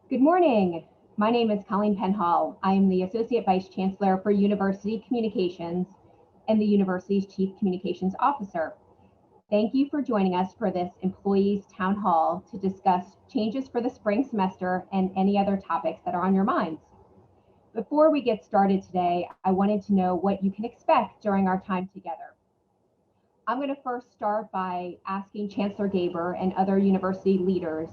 Good morning. My name is Colleen Penhall. I am the Associate Vice Chancellor for University Communications and the university's Chief Communications Officer. Thank you for joining us for this Employees Town Hall to discuss changes for the spring semester and any other topics that are on your minds. Before we get started today, I wanted to know what you can expect during our time together. I'm going to first start by asking Chancellor Gaber and other university leaders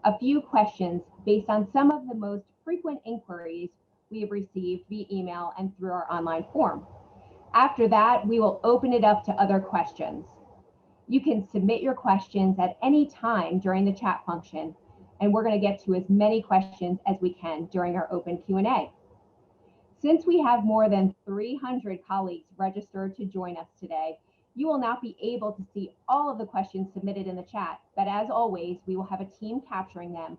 a few questions based on some of the most frequent inquiries we have received via email and through our online form. After that, we will open it up to other questions. You can submit your questions at any time during the chat function, and we're going to get to as many questions as we can during our open Q&A. Since we have more than 300 colleagues registered to join us today, you will not be able to see all of the questions submitted in the chat, but as always, we will have a team capturing them,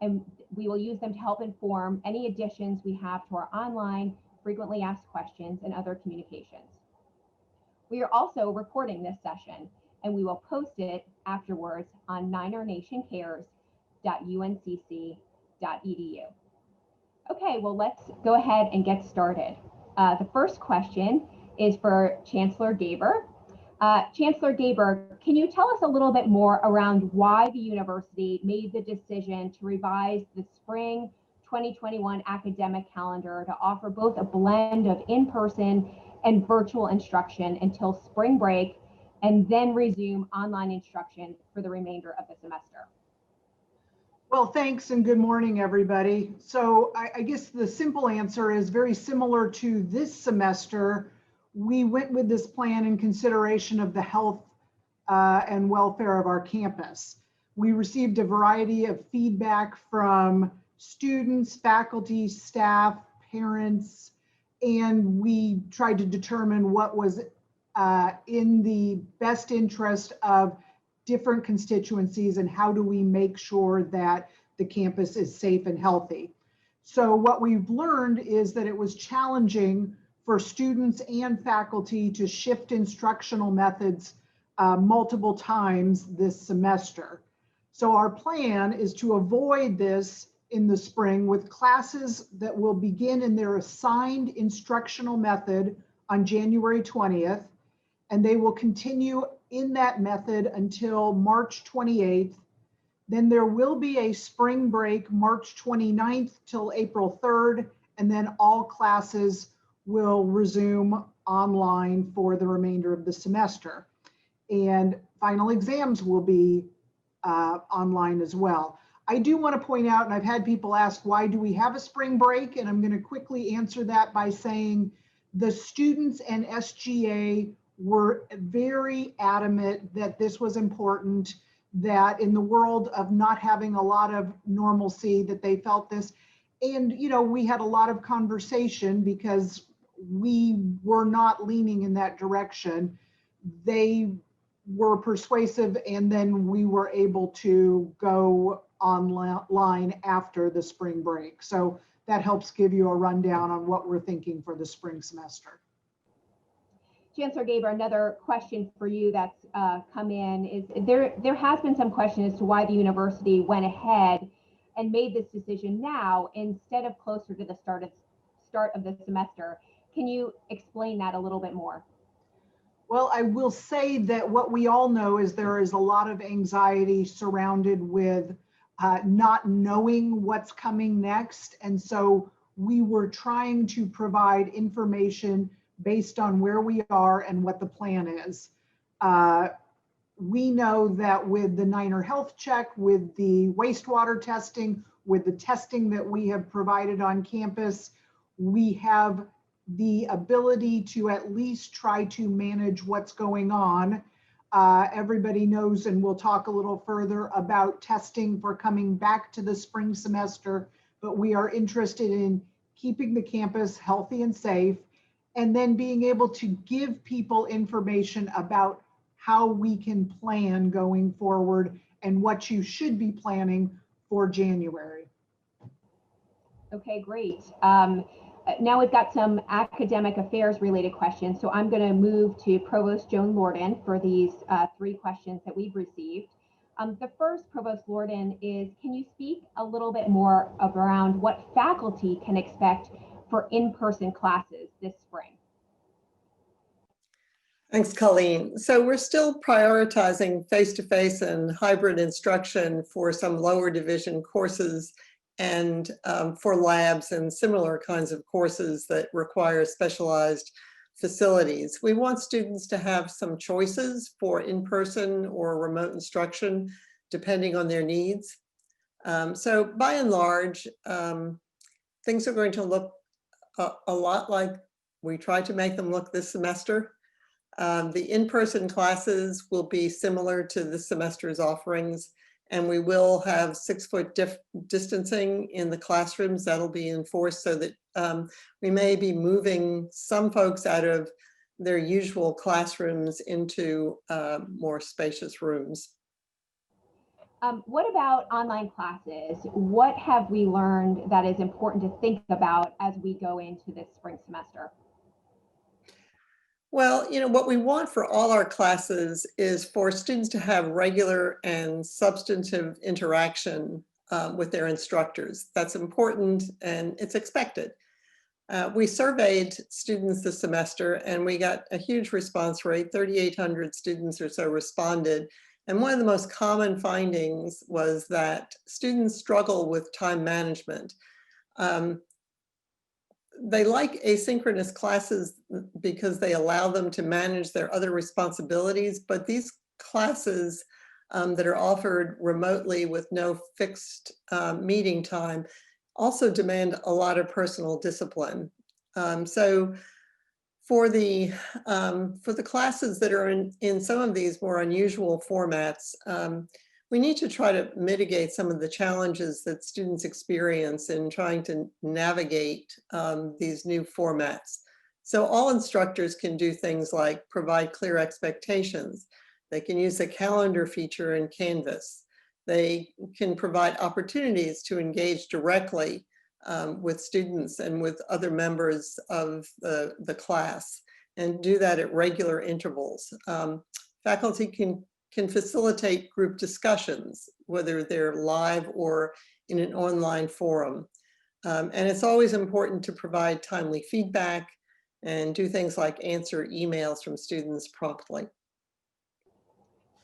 and we will use them to help inform any additions we have to our online frequently asked questions and other communications. We are also recording this session, and we will post it afterwards on ninernationcares.uncc.edu. Okay, well, let's go ahead and get started. The first question is for Chancellor Gaber. Chancellor Gaber, can you tell us a little bit more around why the university made the decision to revise the spring 2021 academic calendar to offer both a blend of in-person and virtual instruction until spring break, and then resume online instruction for the remainder of the semester? Well, thanks and good morning, everybody. So I guess the simple answer is very similar to this semester. We went with this plan in consideration of the health and welfare of our campus. We received a variety of feedback from students, faculty, staff, parents, and we tried to determine what was in the best interest of different constituencies and how do we make sure that the campus is safe and healthy. So what we've learned is that it was challenging for students and faculty to shift instructional methods multiple times this semester. So our plan is to avoid this in the spring with classes that will begin in their assigned instructional method on January 20th, and they will continue in that method until March 28th. Then there will be a spring break March 29th till April 3rd, and then all classes will resume online for the remainder of the semester. And final exams will be online as well. I do want to point out, and I've had people ask, why do we have a spring break? And I'm going to quickly answer that by saying the students and SGA were very adamant that this was important, that in the world of not having a lot of normalcy, that they felt this. And, you know, we had a lot of conversation because we were not leaning in that direction. They were persuasive, and then we were able to go online after the spring break. So that helps give you a rundown on what we're thinking for the spring semester. Chancellor Gaber, another question for you that's come in is there has been some question as to why the university went ahead and made this decision now instead of closer to the start of the semester. Can you explain that a little bit more? Well, I will say that what we all know is there is a lot of anxiety surrounded with not knowing what's coming next. And so we were trying to provide information based on where we are and what the plan is. We know that with the Niner Health Check, with the wastewater testing, with the testing that we have provided on campus, we have the ability to at least try to manage what's going on. Everybody knows, and we'll talk a little further about testing for coming back to the spring semester, but we are interested in keeping the campus healthy and safe, and then being able to give people information about how we can plan going forward and what you should be planning for January. Okay, great. Now we've got some academic affairs related questions. So I'm going to move to Provost Joan Lorden for these 3 questions that we've received. The first, Provost Lorden, is can you speak a little bit more around what faculty can expect for in-person classes this spring? Thanks, Colleen. So we're still prioritizing face-to-face and hybrid instruction for some lower division courses and for labs and similar kinds of courses that require specialized facilities. We want students to have some choices for in-person or remote instruction, depending on their needs. So by and large, things are going to look a lot like we tried to make them look this semester. The in-person classes will be similar to this semester's offerings, and we will have 6-foot distancing in the classrooms. That'll be enforced so that we may be moving some folks out of their usual classrooms into more spacious rooms. What about online classes? What have we learned that is important to think about as we go into this spring semester? Well, what we want for all our classes is for students to have regular and substantive interaction with their instructors. That's important and it's expected. We surveyed students this semester and we got a huge response rate. 3,800 students or so responded. And one of the most common findings was that students struggle with time management. They like asynchronous classes because they allow them to manage their other responsibilities, but these classes that are offered remotely with no fixed meeting time also demand a lot of personal discipline. So for the classes that are in some of these more unusual formats, we need to try to mitigate some of the challenges that students experience in trying to navigate these new formats. So all instructors can do things like provide clear expectations. They can use the calendar feature in Canvas. They can provide opportunities to engage directly with students and with other members of the class and do that at regular intervals. Faculty can facilitate group discussions, whether they're live or in an online forum. And it's always important to provide timely feedback and do things like answer emails from students promptly.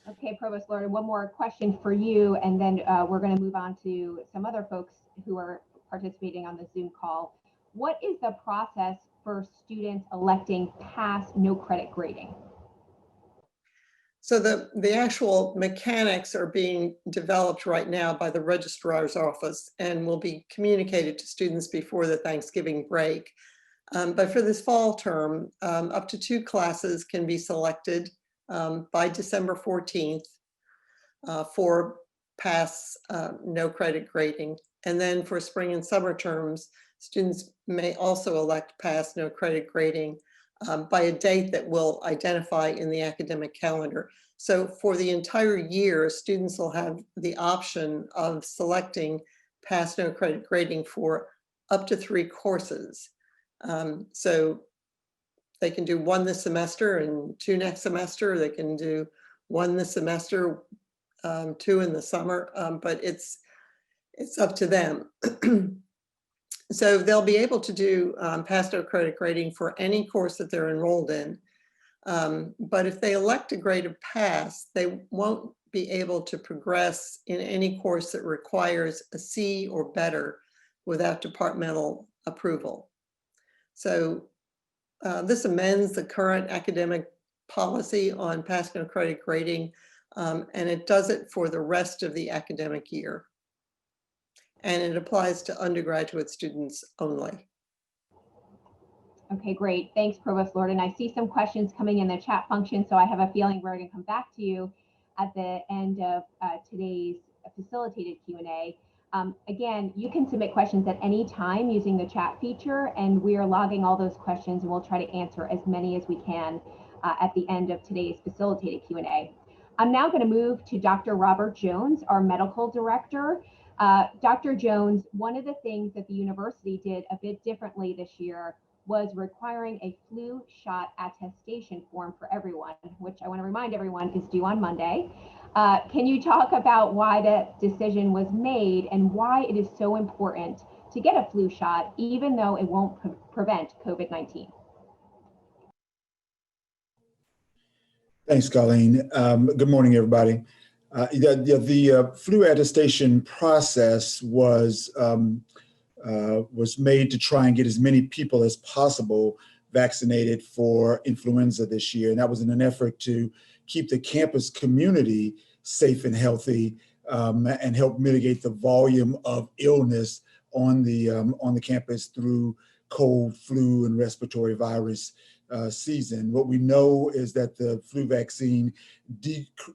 Okay, Provost Lorden, one more question for you, and then we're going to move on to some other folks who are participating on the Zoom call. What is the process for students electing pass no credit grading? So the actual mechanics are being developed right now by the registrar's office and will be communicated to students before the Thanksgiving break. But for this fall term, up to 2 classes can be selected by December 14th for pass no credit grading. And then for spring and summer terms, students may also elect pass no credit grading by a date that we'll identify in the academic calendar. So for the entire year, students will have the option of selecting pass no credit grading for up to 3 courses. So they can do 1 this semester and 2 next semester. They can do 1 this semester, 2 in the summer, but it's up to them. So they'll be able to do pass no credit grading for any course that they're enrolled in. But if they elect a grade of pass, they won't be able to progress in any course that requires a C or better without departmental approval. So this amends the current academic policy on pass no credit grading, and it does it for the rest of the academic year. And it applies to undergraduate students only. Okay, great. Thanks, Provost Lorden. I see some questions coming in the chat function, so I have a feeling we're going to come back to you at the end of today's facilitated Q&A. Again, you can submit questions at any time using the chat feature, and we are logging all those questions, and we'll try to answer as many as we can at the end of today's facilitated Q&A. I'm now going to move to Dr. Robert Jones, our medical director. Dr. Jones, one of the things that the university did a bit differently this year was requiring a flu shot attestation form for everyone, which I want to remind everyone is due on Monday. Can you talk about why that decision was made and why it is so important to get a flu shot, even though it won't prevent COVID-19? Thanks, Colleen. Good morning, everybody. The flu attestation process was made to try and get as many people as possible vaccinated for influenza this year. And that was in an effort to keep the campus community safe and healthy, and help mitigate the volume of illness on the campus through cold, flu, and respiratory virus season. What we know is that the flu vaccine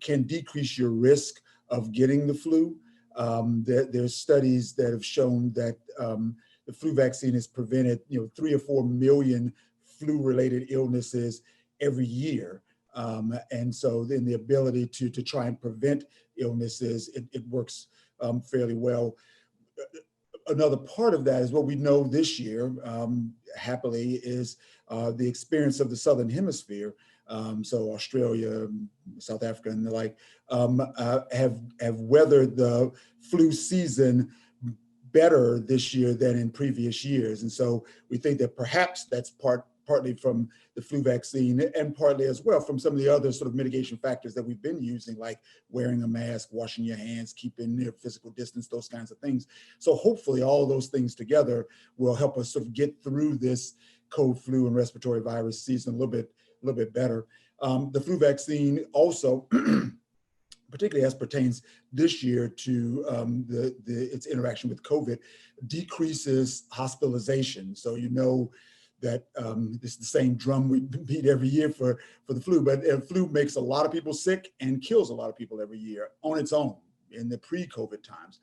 can decrease your risk of getting the flu. There's studies that have shown that the flu vaccine has prevented 3 or 4 million flu-related illnesses every year. And so then the ability to try and prevent illnesses, it works fairly well. Another part of that is what we know this year, happily, is the experience of the Southern Hemisphere. So Australia, South Africa, and the like have weathered the flu season better this year than in previous years. And so we think that perhaps that's partly from the flu vaccine and partly as well from some of the other sort of mitigation factors that we've been using, like wearing a mask, washing your hands, keeping near physical distance, those kinds of things. So hopefully all of those things together will help us sort of get through this cold, flu, and respiratory virus season a little bit better. The flu vaccine also, particularly as pertains this year to its interaction with COVID, decreases hospitalization. So that it's the same drum we beat every year for the flu, but flu makes a lot of people sick and kills a lot of people every year on its own in the pre-COVID times.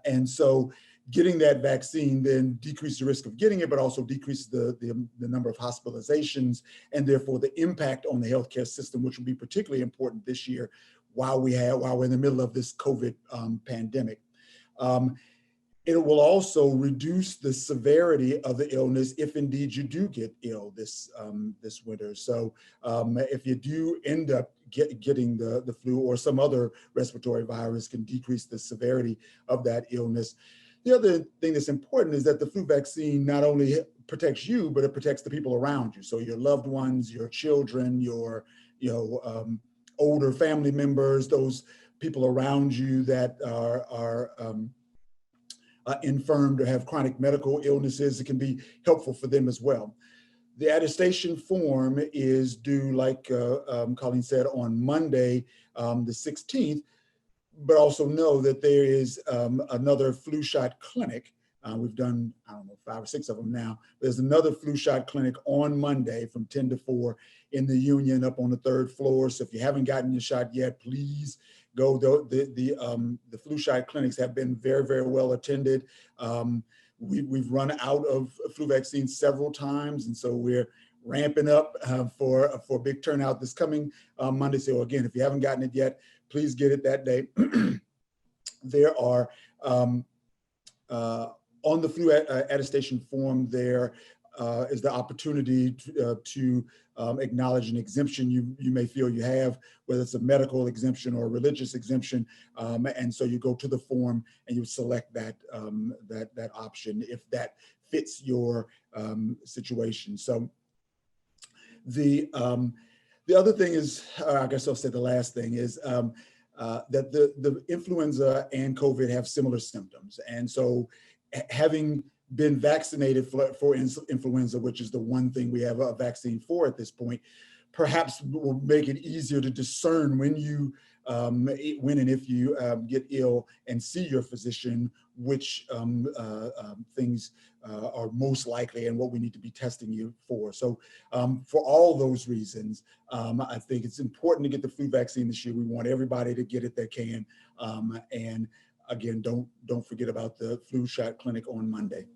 And so getting that vaccine then decreases the risk of getting it, but also decreases the number of hospitalizations and therefore the impact on the healthcare system, which will be particularly important this year while we're in the middle of this COVID pandemic. It will also reduce the severity of the illness if indeed you do get ill this winter. So if you do end up getting the flu or some other respiratory virus, can decrease the severity of that illness. The other thing that's important is that the flu vaccine not only protects you, but it protects the people around you. So your loved ones, your children, your older family members, those people around you that are infirmed or have chronic medical illnesses, it can be helpful for them as well. The attestation form is due, like Colleen said, on Monday, the 16th, but also know that there is another flu shot clinic. We've done, 5 or 6 of them now. There's another flu shot clinic on Monday from 10 to 4 in the Union up on the 3rd floor. So if you haven't gotten your shot yet, please go. The flu shot clinics have been very, very well attended. We've run out of flu vaccines several times, and so we're ramping up for a big turnout this coming Monday. So again, if you haven't gotten it yet, please get it that day. There are on the flu attestation form, there is the opportunity to acknowledge an exemption you may feel you have, whether it's a medical exemption or a religious exemption. And so you go to the form and you select that option if that fits your situation. So the other thing is, I guess I'll say the last thing is that the influenza and COVID have similar symptoms. And so having been vaccinated for influenza, which is the one thing we have a vaccine for at this point, perhaps will make it easier to discern when and if you get ill and see your physician, which things are most likely and what we need to be testing you for. So for all those reasons, I think it's important to get the flu vaccine this year. We want everybody to get it that can. And again, don't forget about the flu shot clinic on Monday.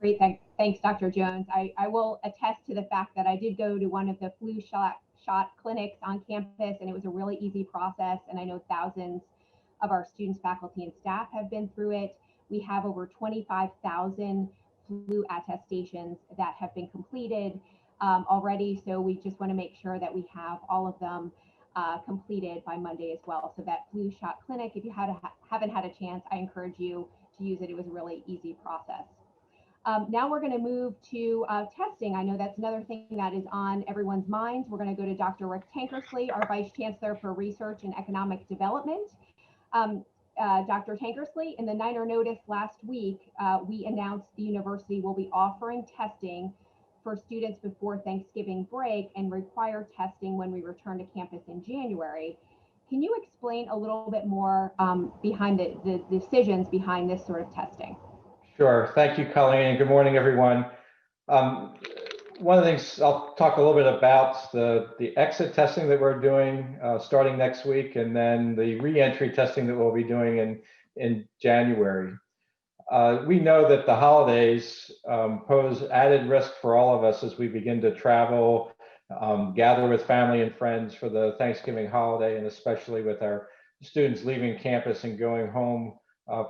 Great, thanks, Dr. Jones. I will attest to the fact that I did go to one of the flu shot clinics on campus, and it was a really easy process. And I know thousands of our students, faculty, and staff have been through it. We have over 25,000 flu attestations that have been completed already. So we just want to make sure that we have all of them completed by Monday as well. So that flu shot clinic, if you haven't had a chance, I encourage you to use it. It was a really easy process. Now we're going to move to testing. I know that's another thing that is on everyone's minds. We're going to go to Dr. Rick Tankersley, our Vice Chancellor for Research and Economic Development. Dr. Tankersley, in the Niner notice last week, we announced the university will be offering testing for students before Thanksgiving break and require testing when we return to campus in January. Can you explain a little bit more behind the decisions behind this sort of testing? Sure. Thank you, Colleen, and good morning, everyone. One of the things I'll talk a little bit about the exit testing that we're doing starting next week, and then the re-entry testing that we'll be doing in January. We know that the holidays pose added risk for all of us as we begin to travel, gather with family and friends for the Thanksgiving holiday, and especially with our students leaving campus and going home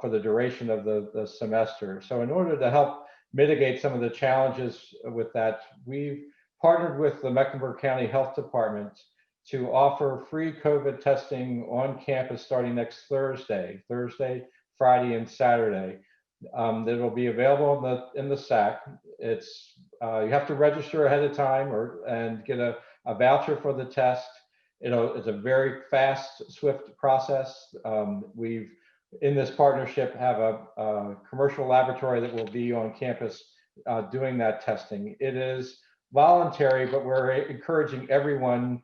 for the duration of the semester. So in order to help mitigate some of the challenges with that, we've partnered with the Mecklenburg County Health Department to offer free COVID testing on campus starting next Thursday, Friday, and Saturday. That will be available in the SAC. It's you have to register ahead of time and get a voucher for the test. It's a very fast, swift process. We've in this partnership have a commercial laboratory that will be on campus doing that testing. It is voluntary, but we're encouraging everyone,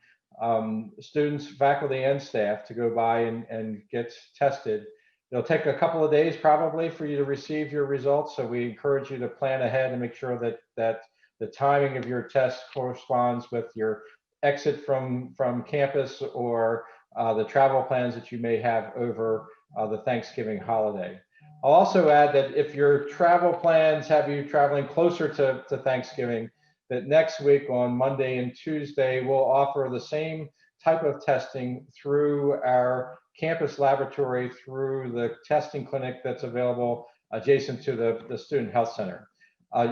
students, faculty, and staff to go by and get tested. It'll take a couple of days probably for you to receive your results, so we encourage you to plan ahead and make sure that the timing of your test corresponds with your exit from campus or the travel plans that you may have over the Thanksgiving holiday. I'll also add that if your travel plans have you traveling closer to Thanksgiving, that next week on Monday and Tuesday, we'll offer the same type of testing through our campus laboratory, through the testing clinic that's available adjacent to the Student Health Center.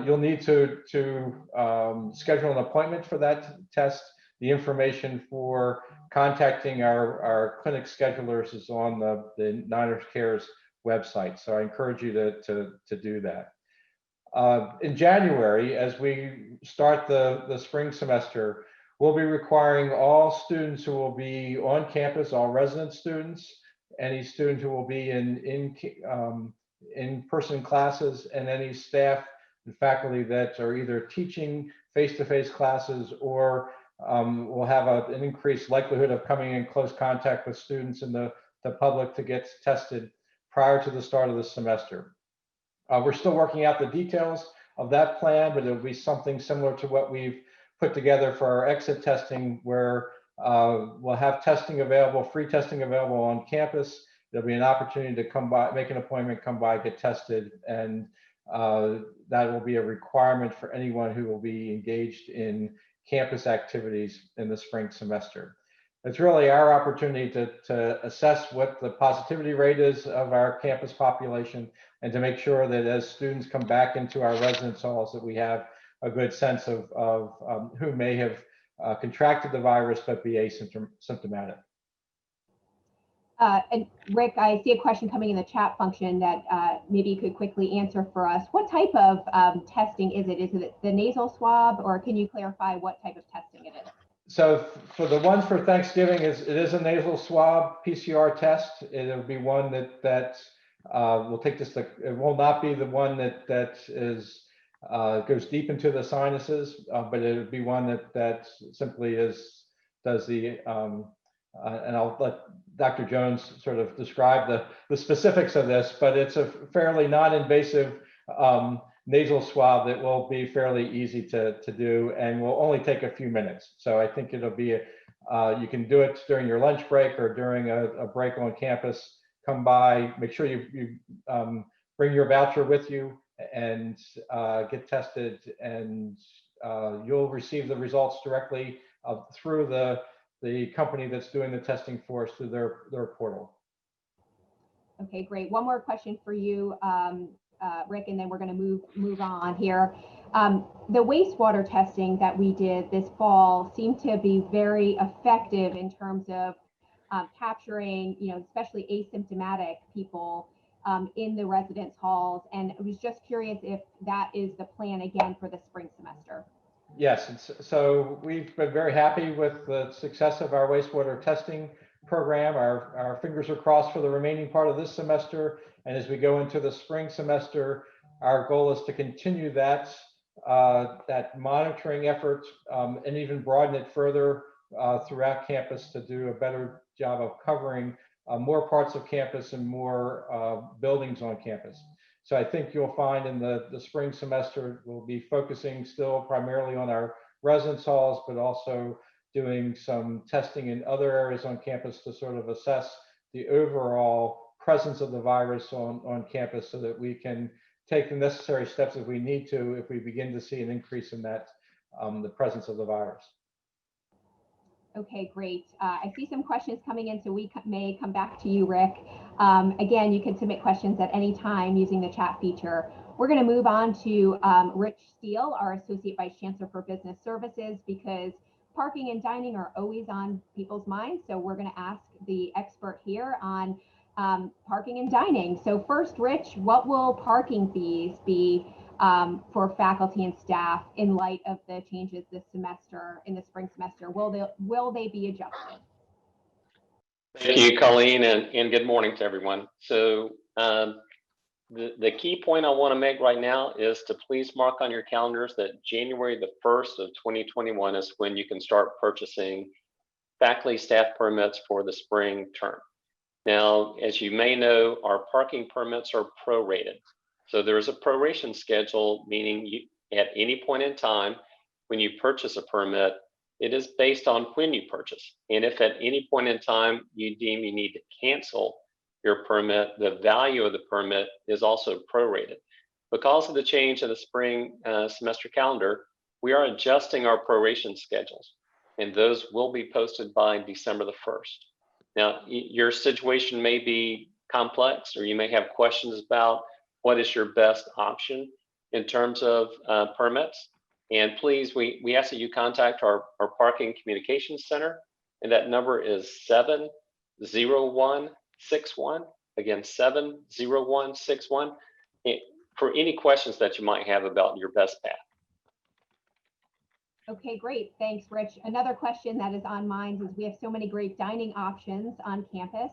You'll need to schedule an appointment for that test. The information for contacting our clinic schedulers is on the Niners Cares website. So I encourage you to do that. In January, as we start the spring semester, we'll be requiring all students who will be on campus, all resident students, any student who will be in-person classes, and any staff and faculty that are either teaching face-to-face classes or will have an increased likelihood of coming in close contact with students and the public to get tested prior to the start of the semester. We're still working out the details of that plan, but it'll be something similar to what we've put together for our exit testing, where we'll have testing available, free testing available on campus. There'll be an opportunity to come by, make an appointment, come by, get tested, and that will be a requirement for anyone who will be engaged in campus activities in the spring semester. It's really our opportunity to assess what the positivity rate is of our campus population and to make sure that as students come back into our residence halls that we have a good sense of who may have contracted the virus but be asymptomatic. And Rick, I see a question coming in the chat function that maybe you could quickly answer for us. What type of testing is it? Is it the nasal swab, or can you clarify what type of testing it is? So for the ones for Thanksgiving, it is a nasal swab PCR test. It'll be one that will take this. It will not be the one that is goes deep into the sinuses, but it would be one that simply does the and I'll let Dr. Jones sort of describe the specifics of this, but it's a fairly non-invasive nasal swab that will be fairly easy to do and will only take a few minutes. So I think it'll be, you can do it during your lunch break or during a break on campus. Come by, make sure you bring your voucher with you and get tested, and you'll receive the results directly through the company that's doing the testing for us through their portal. Okay, great. One more question for you, Rick, and then we're going to move on here. The wastewater testing that we did this fall seemed to be very effective in terms of capturing, especially asymptomatic people in the residence halls. And I was just curious if that is the plan again for the spring semester. Yes, so we've been very happy with the success of our wastewater testing program. Our fingers are crossed for the remaining part of this semester. And as we go into the spring semester, our goal is to continue that monitoring effort and even broaden it further throughout campus to do a better job of covering more parts of campus and more buildings on campus. So I think you'll find in the spring semester, we'll be focusing still primarily on our residence halls, but also doing some testing in other areas on campus to sort of assess the overall presence of the virus on campus so that we can take the necessary steps if we need to, if we begin to see an increase in that, the presence of the virus. Okay, great. I see some questions coming in, so we may come back to you, Rick. Again, you can submit questions at any time using the chat feature. We're going to move on to Rich Steele, our Associate Vice Chancellor for Business Services, because parking and dining are always on people's minds. So we're going to ask the expert here on parking and dining. So first, Rich, what will parking fees be for faculty and staff in light of the changes this semester, in the spring semester? Will they be adjusted? Thank you, Colleen, and good morning to everyone. So the key point I want to make right now is to please mark on your calendars that January the 1st of 2021 is when you can start purchasing faculty staff permits for the spring term. Now, as you may know, our parking permits are prorated. So there is a proration schedule, meaning at any point in time, when you purchase a permit, it is based on when you purchase. And if at any point in time you deem you need to cancel your permit, the value of the permit is also prorated. Because of the change in the spring semester calendar, we are adjusting our proration schedules, and those will be posted by December the 1st. Now, your situation may be complex, or you may have questions about what is your best option in terms of permits. And please, we ask that you contact our Parking Communications Center, and that number is 70161. Again, 70161, for any questions that you might have about your best path. Okay, great. Thanks, Rich. Another question that is on minds is we have so many great dining options on campus.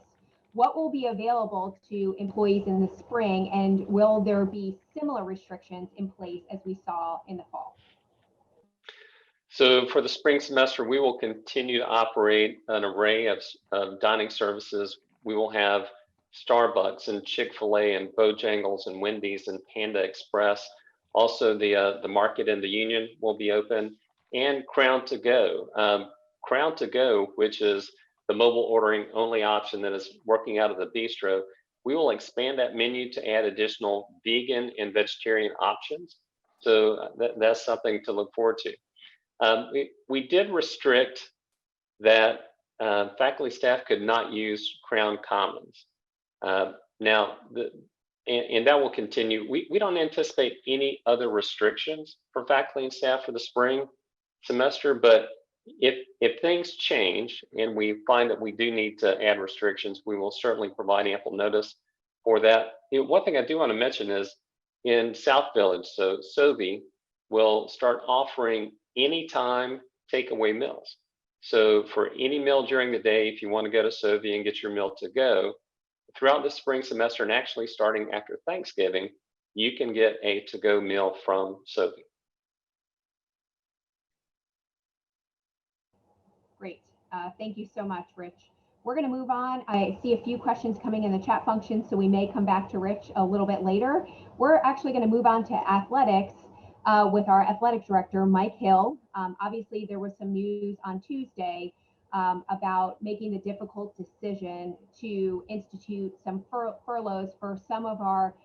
What will be available to employees in the spring, and will there be similar restrictions in place as we saw in the fall? So for the spring semester, we will continue to operate an array of dining services. We will have Starbucks and Chick-fil-A and Bojangles and Wendy's and Panda Express. Also, the Market and the Union will be open, and Crown to Go. Crown to Go, which is the mobile ordering only option that is working out of the bistro, we will expand that menu to add additional vegan and vegetarian options. So that's something to look forward to. We did restrict that faculty staff could not use Crown Commons. Now, and that will continue. We don't anticipate any other restrictions for faculty and staff for the spring semester, but if things change and we find that we do need to add restrictions, we will certainly provide ample notice for that. One thing I do want to mention is in South Village, so SoBi will start offering anytime takeaway meals. So for any meal during the day, if you want to go to SoBi and get your meal to go, throughout the spring semester and actually starting after Thanksgiving, you can get a to-go meal from SoBi. Great. Thank you so much, Rich. We're going to move on. I see a few questions coming in the chat function, so we may come back to Rich a little bit later. We're actually going to move on to athletics with our athletic director, Mike Hill. Obviously, there was some news on Tuesday about making the difficult decision to institute some furloughs for some of our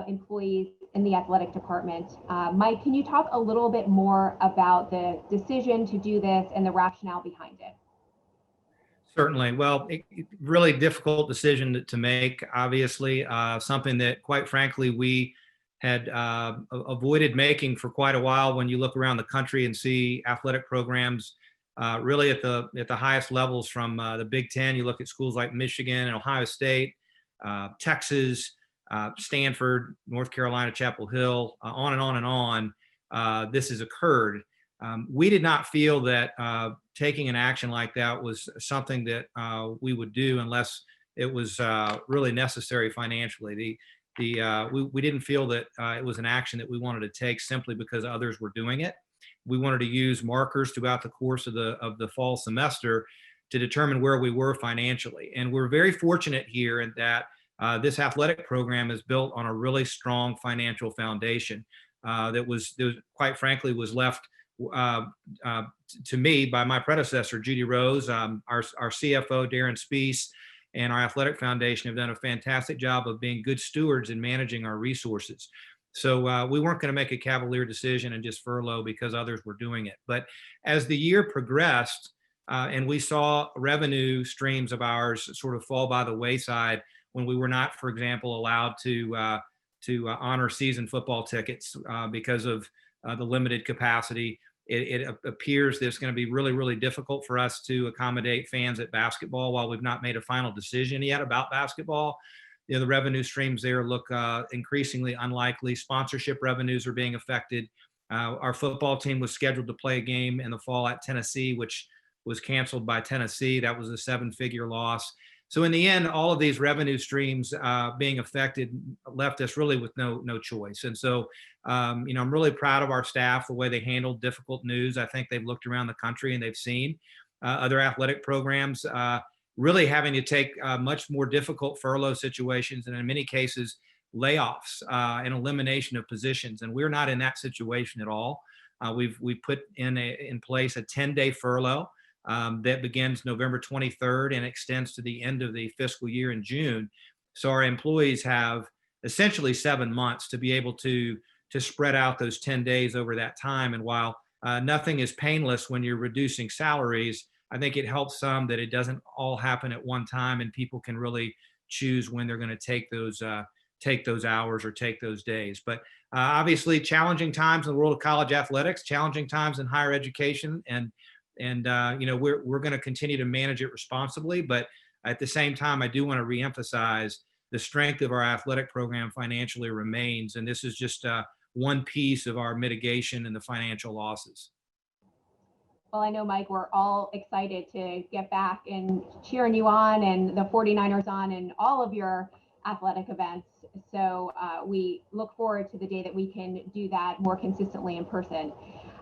employees in the athletic department. Mike, can you talk a little bit more about the decision to do this and the rationale behind it? Certainly. Well, really difficult decision to make, obviously, something that, quite frankly, we had avoided making for quite a while. When you look around the country and see athletic programs really at the highest levels from the Big Ten, you look at schools like Michigan and Ohio State, Texas, Stanford, North Carolina, Chapel Hill, on and on and on. This has occurred. We did not feel that taking an action like that was something that we would do unless it was really necessary financially. We didn't feel that it was an action that we wanted to take simply because others were doing it. We wanted to use markers throughout the course of the fall semester to determine where we were financially. And we're very fortunate here in that this athletic program is built on a really strong financial foundation that was quite frankly was left to me by my predecessor, Judy Rose. Our CFO, Darren Spees, and our athletic foundation have done a fantastic job of being good stewards in managing our resources. So we weren't going to make a cavalier decision and just furlough because others were doing it. But as the year progressed and we saw revenue streams of ours sort of fall by the wayside when we were not, for example, allowed to honor season football tickets because of the limited capacity, it appears that it's going to be really, really difficult for us to accommodate fans at basketball. While we've not made a final decision yet about basketball, the revenue streams there look increasingly unlikely. Sponsorship revenues are being affected. Our football team was scheduled to play a game in the fall at Tennessee, which was canceled by Tennessee. That was a 7-figure loss. So in the end, all of these revenue streams being affected left us really with no choice. And so, I'm really proud of our staff, the way they handled difficult news. I think they've looked around the country and they've seen other athletic programs really having to take much more difficult furlough situations, and in many cases, layoffs and elimination of positions. And we're not in that situation at all. We've put in place a 10-day furlough that begins November 23rd and extends to the end of the fiscal year in June. So our employees have essentially 7 months to be able to spread out those 10 days over that time. And while nothing is painless when you're reducing salaries, I think it helps some that it doesn't all happen at one time and people can really choose when they're going to take those hours or take those days. But obviously challenging times in the world of college athletics, challenging times in higher education, and we're going to continue to manage it responsibly. But at the same time, I do want to reemphasize the strength of our athletic program financially remains, and this is just one piece of our mitigation and the financial losses. Well, I know, Mike, we're all excited to get back and cheering you on and the 49ers on and all of your athletic events. So we look forward to the day that we can do that more consistently in person.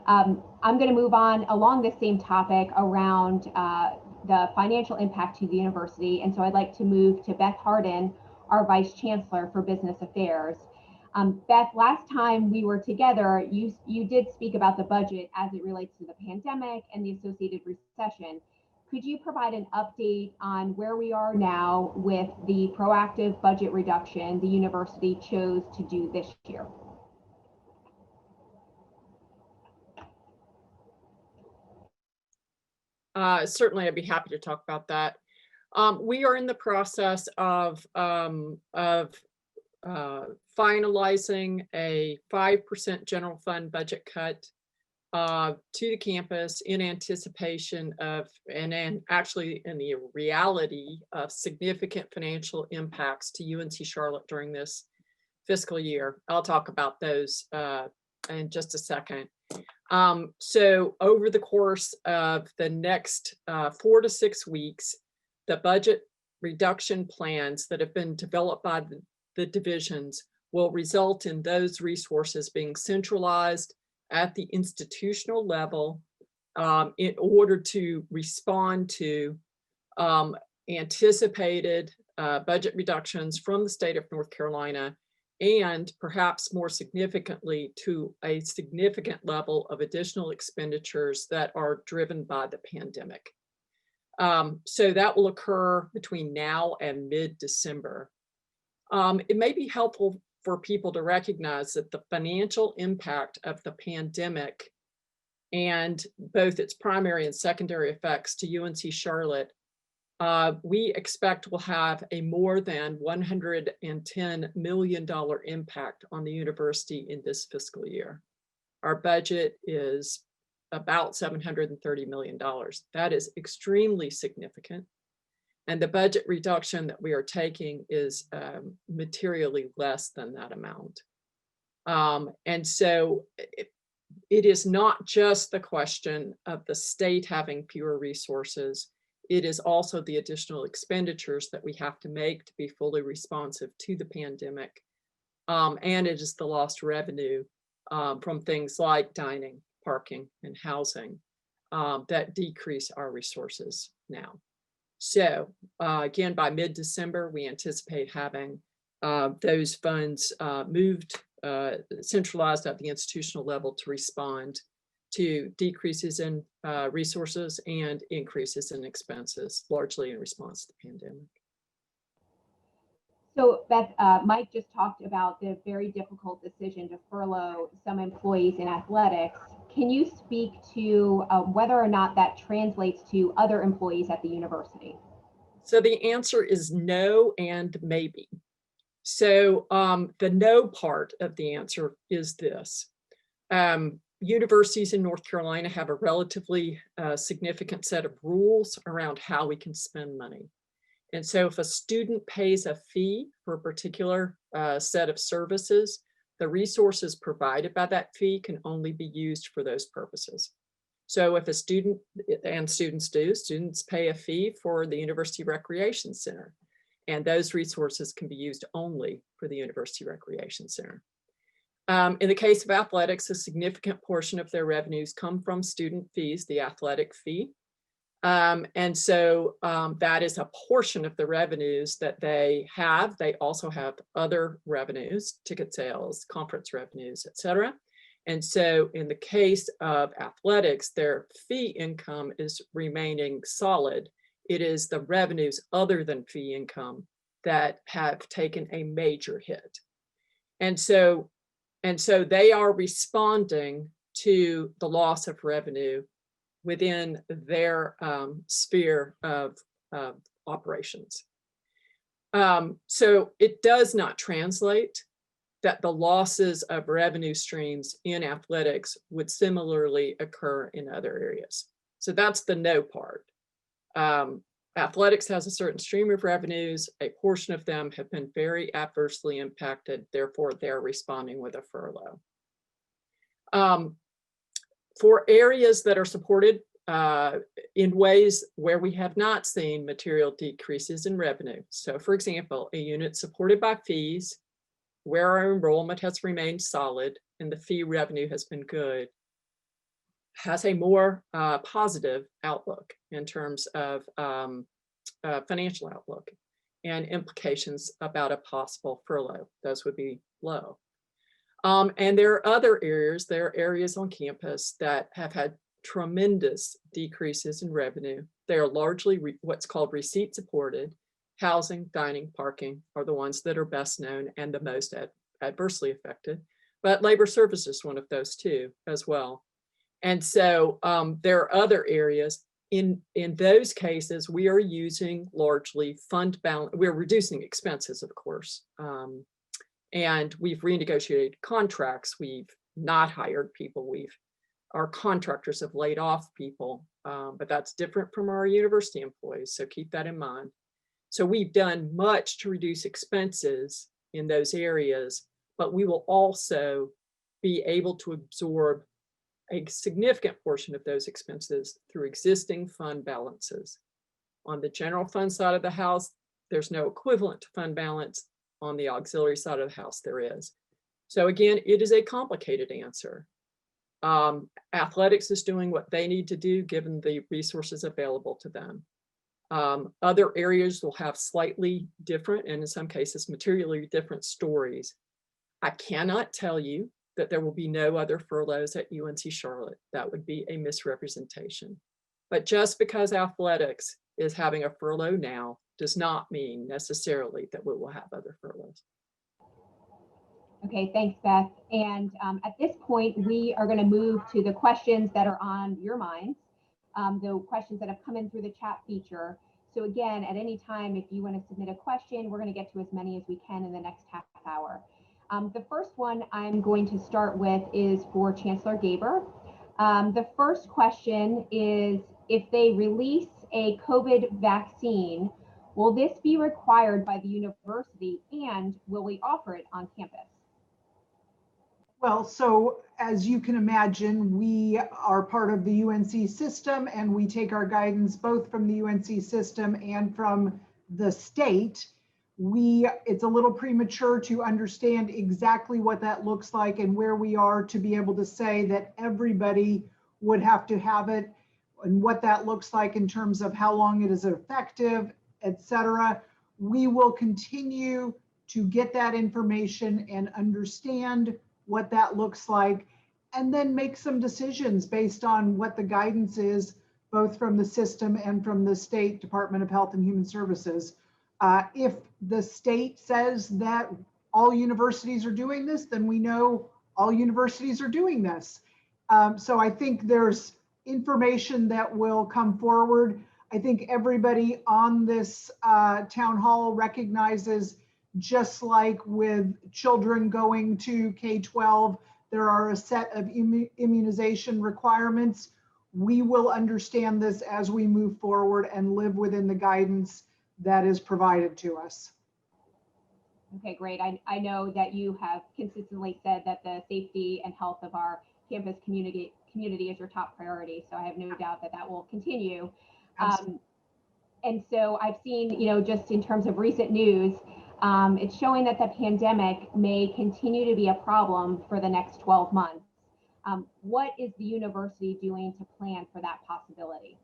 I'm going to move on along the same topic around the financial impact to the university. And so I'd like to move to Beth Hardin, our Vice Chancellor for Business Affairs. Beth, last time we were together, you did speak about the budget as it relates to the pandemic and the associated recession. Could you provide an update on where we are now with the proactive budget reduction the university chose to do this year? Certainly, I'd be happy to talk about that. We are in the process of finalizing a 5% general fund budget cut to the campus in anticipation of, and actually in the reality of significant financial impacts to UNC Charlotte during this fiscal year. I'll talk about those in just a second. So over the course of the next 4 to 6 weeks, the budget reduction plans that have been developed by the divisions will result in those resources being centralized at the institutional level in order to respond to anticipated budget reductions from the state of North Carolina, and perhaps more significantly to a significant level of additional expenditures that are driven by the pandemic. So that will occur between now and mid-December. It may be helpful for people to recognize that the financial impact of the pandemic and both its primary and secondary effects to UNC Charlotte we expect will have a more than $110 million impact on the university in this fiscal year. Our budget is about $730 million. That is extremely significant. And the budget reduction that we are taking is materially less than that amount. And so it is not just the question of the state having fewer resources. It is also the additional expenditures that we have to make to be fully responsive to the pandemic. And it is the lost revenue from things like dining, parking, and housing that decrease our resources now. So again, by mid-December, we anticipate having those funds moved, centralized at the institutional level to respond to decreases in resources and increases in expenses, largely in response to the pandemic. So Beth, Mike just talked about the very difficult decision to furlough some employees in athletics. Can you speak to whether or not that translates to other employees at the university? So the answer is no and maybe. So the no part of the answer is this. Universities in North Carolina have a relatively significant set of rules around how we can spend money. And so if a student pays a fee for a particular set of services, the resources provided by that fee can only be used for those purposes. So if a student, and students pay a fee for the University Recreation Center, and those resources can be used only for the University Recreation Center. In the case of athletics, a significant portion of their revenues come from student fees, the athletic fee. And so that is a portion of the revenues that they have. They also have other revenues, ticket sales, conference revenues, et cetera. And so in the case of athletics, their fee income is remaining solid. It is the revenues other than fee income that have taken a major hit. And so they are responding to the loss of revenue within their sphere of operations. So it does not translate that the losses of revenue streams in athletics would similarly occur in other areas. So that's the no part. Athletics has a certain stream of revenues. A portion of them have been very adversely impacted. Therefore, they're responding with a furlough. For areas that are supported in ways where we have not seen material decreases in revenue. So for example, a unit supported by fees, where our enrollment has remained solid and the fee revenue has been good, has a more positive outlook in terms of financial outlook and implications about a possible furlough. Those would be low. And there are other areas, there are areas on campus that have had tremendous decreases in revenue. They are largely what's called receipt supported. Housing, dining, parking are the ones that are best known and the most adversely affected. But labor services is one of those too, as well. And so there are other areas. In those cases, we are using largely fund balance. We're reducing expenses, of course. And we've renegotiated contracts. We've not hired people. Our contractors have laid off people, but that's different from our university employees. So keep that in mind. So we've done much to reduce expenses in those areas, but we will also be able to absorb a significant portion of those expenses through existing fund balances. On the general fund side of the house, there's no equivalent to fund balance. On the auxiliary side of the house, there is. So again, it is a complicated answer. Athletics is doing what they need to do given the resources available to them. Other areas will have slightly different, and in some cases, materially different stories. I cannot tell you that there will be no other furloughs at UNC Charlotte. That would be a misrepresentation. But just because athletics is having a furlough now does not mean necessarily that we will have other furloughs. Okay, thanks, Beth. And at this point, we are going to move to the questions that are on your minds, the questions that have come in through the chat feature. So again, at any time, if you want to submit a question, we're going to get to as many as we can in the next half hour. The first one I'm going to start with is for Chancellor Gaber. The first question is, if they release a COVID vaccine, will this be required by the university, and will we offer it on campus? Well, so as you can imagine, we are part of the UNC system, and we take our guidance both from the UNC system and from the state. It's a little premature to understand exactly what that looks like and where we are to be able to say that everybody would have to have it, and what that looks like in terms of how long it is effective, et cetera. We will continue to get that information and understand what that looks like, and then make some decisions based on what the guidance is, both from the system and from the State Department of Health and Human Services. If the state says that all universities are doing this, then we know all universities are doing this. So I think there's information that will come forward. I think everybody on this town hall recognizes, just like with children going to K-12, there are a set of immunization requirements. We will understand this as we move forward and live within the guidance that is provided to us. Okay, great. I know that you have consistently said that the safety and health of our campus community is your top priority. So I have no doubt that that will continue. And so I've seen, just in terms of recent news, it's showing that the pandemic may continue to be a problem for the next 12 months. What is the university doing to plan for that possibility?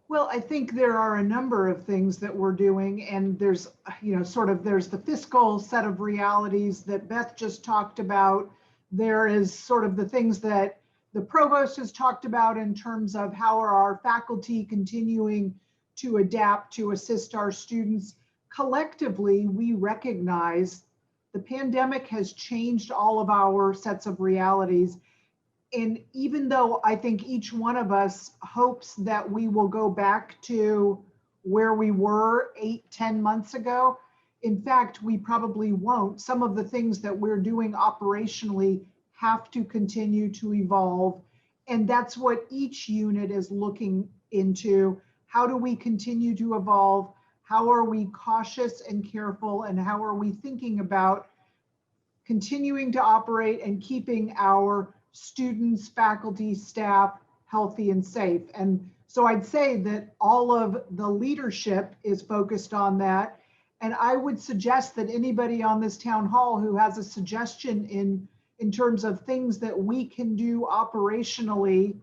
Well, I think there are a number of things that we're doing, and there's, there's the fiscal set of realities that Beth just talked about. There is sort of the things that the provost has talked about in terms of how are our faculty continuing to adapt to assist our students. Collectively, we recognize the pandemic has changed all of our sets of realities. And even though I think each one of us hopes that we will go back to where we were 8-10 months ago, in fact, we probably won't. Some of the things that we're doing operationally have to continue to evolve. And that's what each unit is looking into. How do we continue to evolve? How are we cautious and careful? And how are we thinking about continuing to operate and keeping our students, faculty, staff healthy and safe? And so I'd say that all of the leadership is focused on that. And I would suggest that anybody on this town hall who has a suggestion in terms of things that we can do operationally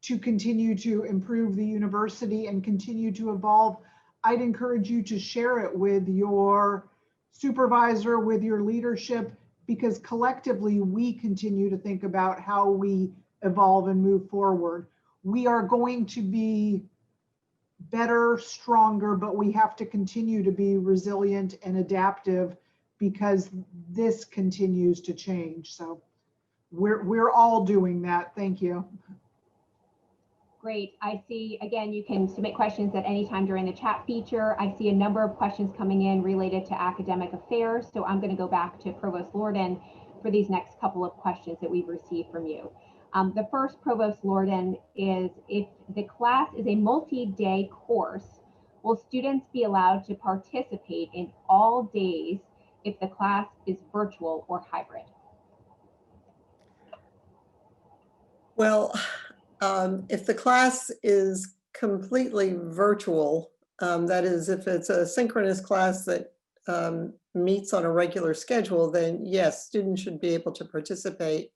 to continue to improve the university and continue to evolve, I'd encourage you to share it with your supervisor, with your leadership, because collectively we continue to think about how we evolve and move forward. We are going to be better, stronger, but we have to continue to be resilient and adaptive because this continues to change. So we're all doing that. Thank you. Great. I see, again, you can submit questions at any time during the chat feature. I see a number of questions coming in related to academic affairs. So I'm going to go back to Provost Lorden for these next couple of questions that we've received from you. The first, Provost Lorden, is if the class is a multi-day course, will students be allowed to participate in all days if the class is virtual or hybrid? Well, if the class is completely virtual, that is, if it's a synchronous class that meets on a regular schedule, then yes, students should be able to participate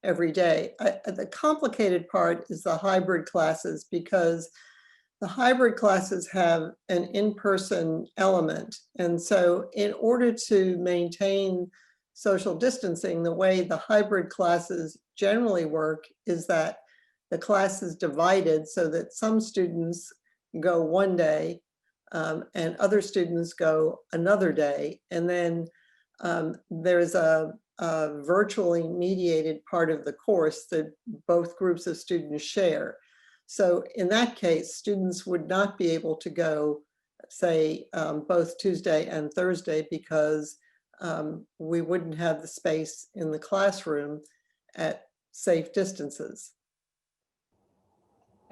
every day. The complicated part is the hybrid classes, because the hybrid classes have an in-person element. And so in order to maintain social distancing, the way the hybrid classes generally work is that the class is divided so that some students go one day and other students go another day. And then there's a virtually mediated part of the course that both groups of students share. So in that case, students would not be able to go, say, both Tuesday and Thursday because we wouldn't have the space in the classroom at safe distances.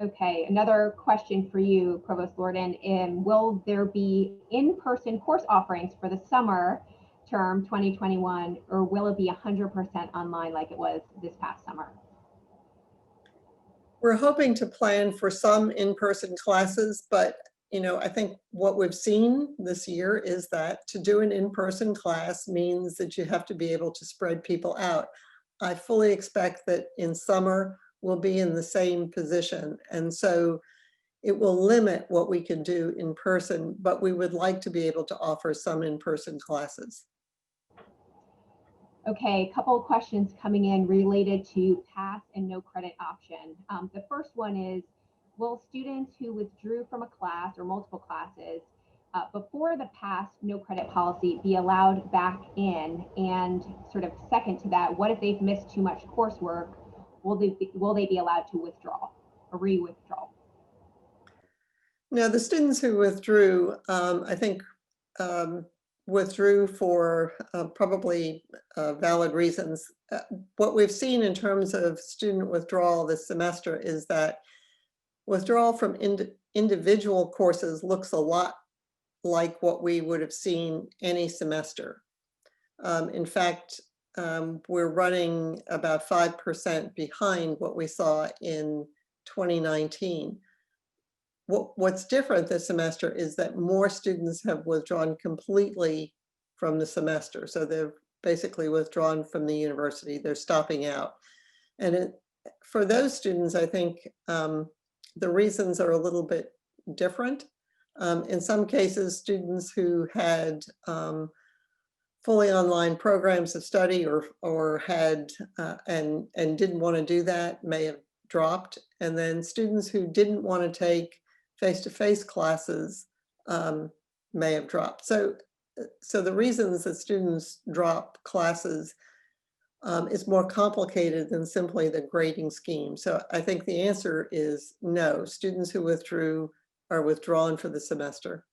Okay, another question for you, Provost Lorden. Will there be in-person course offerings for the summer term 2021, or will it be 100% online like it was this past summer? We're hoping to plan for some in-person classes, but I think what we've seen this year is that to do an in-person class means that you have to be able to spread people out. I fully expect that in summer we'll be in the same position. And so it will limit what we can do in person, but we would like to be able to offer some in-person classes. Okay, a couple of questions coming in related to pass and no credit option. The first one is, will students who withdrew from a class or multiple classes before the pass no credit policy be allowed back in? And sort of second to that, what if they've missed too much coursework? Will they be allowed to withdraw or re-withdraw? Now, the students who withdrew, I think, withdrew for probably valid reasons. What we've seen in terms of student withdrawal this semester is that withdrawal from individual courses looks a lot like what we would have seen any semester. In fact, we're running about 5% behind what we saw in 2019. What's different this semester is that more students have withdrawn completely from the semester. So they've basically withdrawn from the university. They're stopping out. And for those students, I think the reasons are a little bit different. In some cases, students who had fully online programs of study or had and didn't want to do that may have dropped. And then students who didn't want to take face-to-face classes may have dropped. So the reasons that students drop classes is more complicated than simply the grading scheme. So I think the answer is no. Students who withdrew are withdrawn for the semester.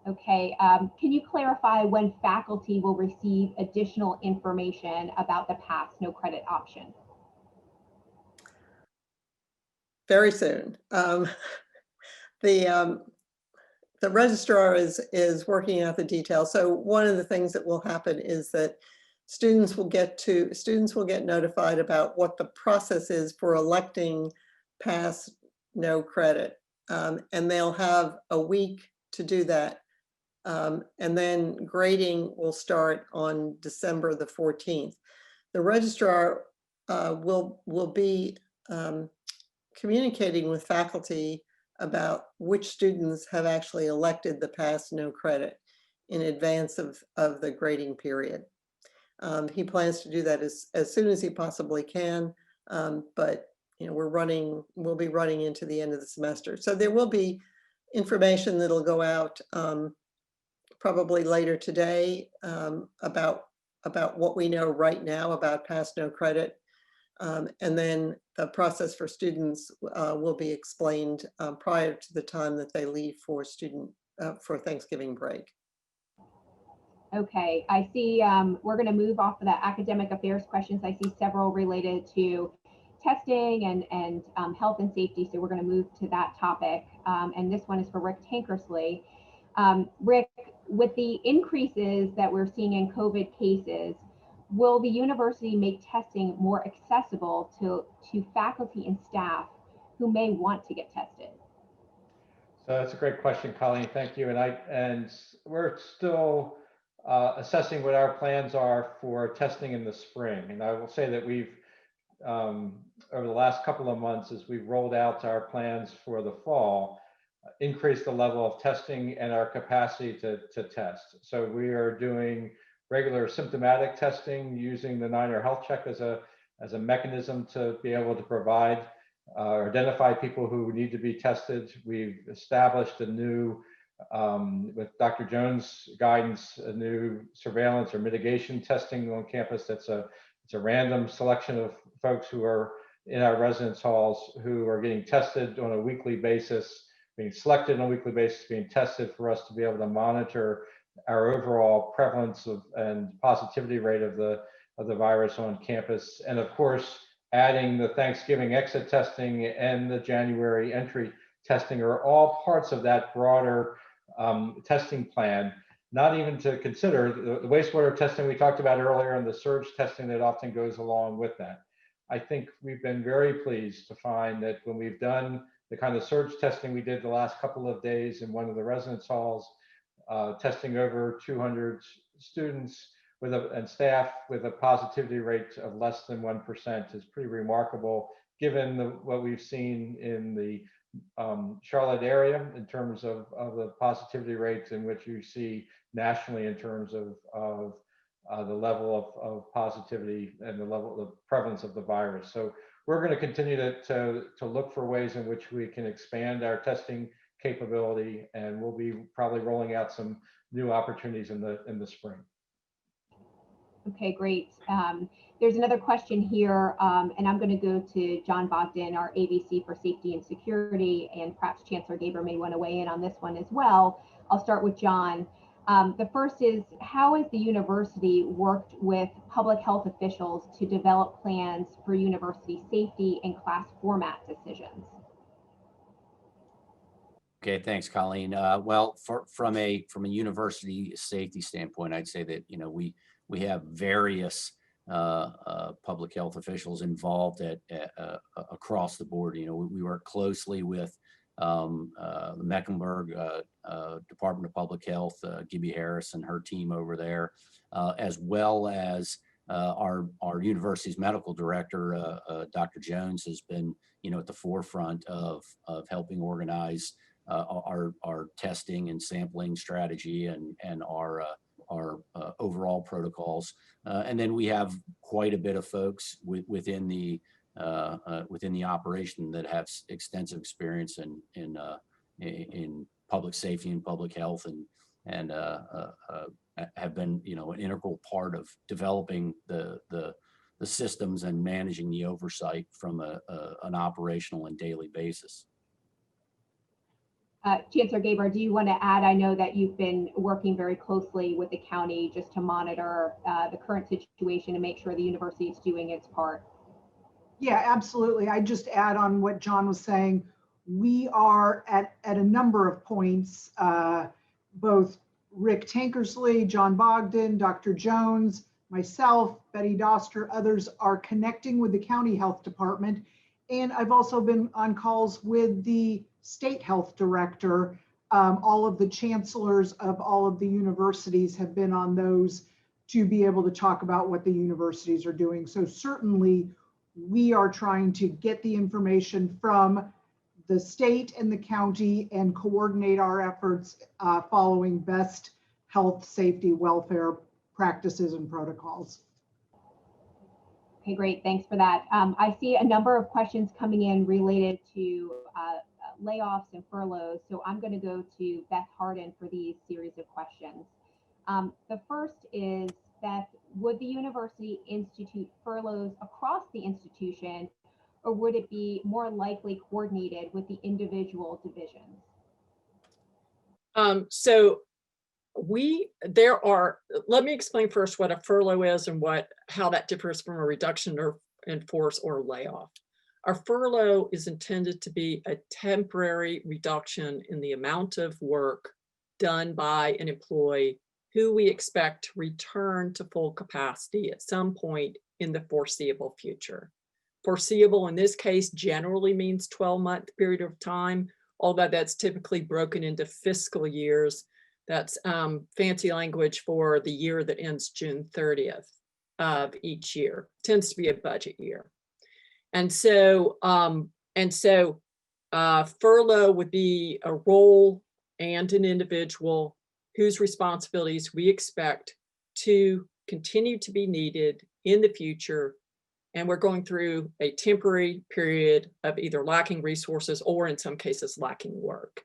Okay, can you clarify when faculty will receive additional information about the pass no credit option? Very soon. The registrar is working out the details. So one of the things that will happen is that students will get notified about what the process is for electing pass no credit, and they'll have a week to do that. And then grading will start on December the 14th. The registrar will be communicating with faculty about which students have actually elected the pass no credit in advance of the grading period. He plans to do that as soon as he possibly can, but we'll be running into the end of the semester. So there will be information that'll go out probably later today about what we know right now about pass no credit. And then the process for students will be explained prior to the time that they leave for Thanksgiving break. Okay, I see we're going to move off of the academic affairs questions. I see several related to testing and health and safety. So we're going to move to that topic. And this one is for Rick Tankersley. Rick, with the increases that we're seeing in COVID cases, will the university make testing more accessible to faculty and staff who may want to get tested? So that's a great question, Colleen. Thank you. And we're still assessing what our plans are for testing in the spring. And I will say that we've, over the last couple of months, as we've rolled out our plans for the fall, increased the level of testing and our capacity to test. So we are doing regular symptomatic testing using the Niner Health Check as a mechanism to be able to provide or identify people who need to be tested. We've established a new, with Dr. Jones' guidance, a new surveillance or mitigation testing on campus. It's a random selection of folks who are in our residence halls who are getting tested on a weekly basis, being selected on a weekly basis, being tested for us to be able to monitor our overall prevalence of and positivity rate of the virus on campus. And of course, adding the Thanksgiving exit testing and the January entry testing are all parts of that broader testing plan. Not even to consider the wastewater testing we talked about earlier and the surge testing that often goes along with that. I think we've been very pleased to find that when we've done the kind of surge testing we did the last couple of days in one of the residence halls, testing over 200 students and staff with a positivity rate of less than 1% is pretty remarkable, given what we've seen in the Charlotte area in terms of the positivity rates, in which you see nationally in terms of the level of positivity and the prevalence of the virus. So we're going to continue to look for ways in which we can expand our testing capability, and we'll be probably rolling out some new opportunities in the spring. Okay, great. There's another question here, and I'm going to go to John Bogdan, our AVC for Safety and Security, and perhaps Chancellor Gaber may want to weigh in on this one as well. I'll start with John. The first is, how has the university worked with public health officials to develop plans for university safety and class format decisions? Okay, thanks, Colleen. Well, from a university safety standpoint, I'd say that we have various public health officials involved across the board. We work closely with the Mecklenburg Department of Public Health, Gibby Harris and her team over there, as well as our university's medical director, Dr. Jones, has been at the forefront of helping organize our testing and sampling strategy and our overall protocols. And then we have quite a bit of folks within the operation that have extensive experience in public safety and public health, and have been an integral part of developing the systems and managing the oversight from an operational and daily basis. Chancellor Gaber, do you want to add? I know that you've been working very closely with the county just to monitor the current situation and make sure the university is doing its part. Yeah, absolutely. I just add on what John was saying. We are at a number of points, both Rick Tankersley, John Bogdan, Dr. Jones, myself, Betty Doster, others are connecting with the county health department. And I've also been on calls with the state health director. All of the chancellors of all of the universities have been on those to be able to talk about what the universities are doing. So certainly we are trying to get the information from the state and the county and coordinate our efforts following best health, safety, welfare practices and protocols. Okay, great. Thanks for that. I see a number of questions coming in related to layoffs and furloughs. So I'm going to go to Beth Harden for these series of questions. The first is, Beth, would the university institute furloughs across the institution, or would it be more likely coordinated with the individual divisions? Let me explain first what a furlough is and how that differs from a reduction in force or layoff. Our furlough is intended to be a temporary reduction in the amount of work done by an employee who we expect to return to full capacity at some point in the foreseeable future. Foreseeable in this case generally means 12-month period of time, although that's typically broken into fiscal years. That's fancy language for the year that ends June 30th of each year. Tends to be a budget year. And so furlough would be a role and an individual whose responsibilities we expect to continue to be needed in the future. And we're going through a temporary period of either lacking resources or in some cases lacking work.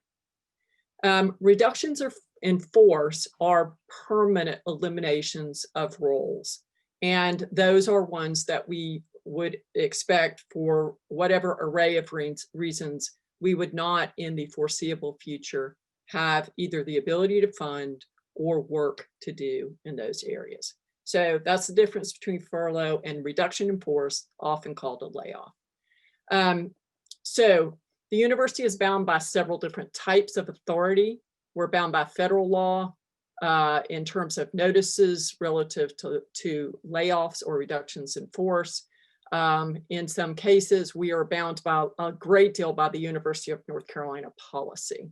Reductions in force are permanent eliminations of roles. And those are ones that we would expect for whatever array of reasons, we would not in the foreseeable future have either the ability to fund or work to do in those areas. So that's the difference between furlough and reduction in force, often called a layoff. So the university is bound by several different types of authority. We're bound by federal law in terms of notices relative to layoffs or reductions in force. In some cases, we are bound by a great deal by the University of North Carolina policy.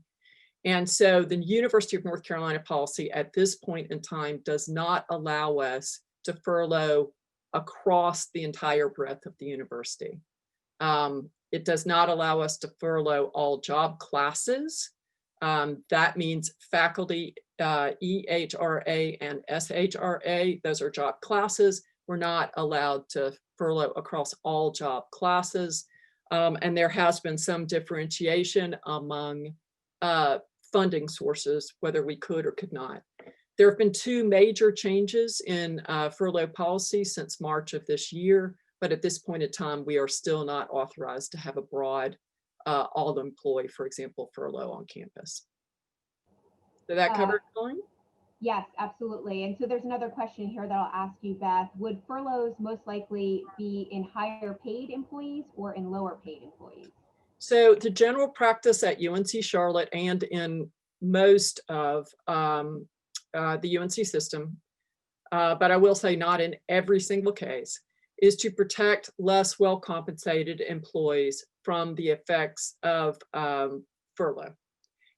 And so the University of North Carolina policy at this point in time does not allow us to furlough across the entire breadth of the university. It does not allow us to furlough all job classes. That means faculty, EHRA and SHRA, those are job classes. We're not allowed to furlough across all job classes. And there has been some differentiation among funding sources, whether we could or could not. There have been two major changes in furlough policy since March of this year, but at this point in time, we are still not authorized to have a broad all employee, for example, furlough on campus. Did that cover it, Colleen? Yes, absolutely. And so there's another question here that I'll ask you, Beth. Would furloughs most likely be in higher paid employees or in lower paid employees? So the general practice at UNC Charlotte and in most of the UNC system, but I will say not in every single case, is to protect less well-compensated employees from the effects of furlough.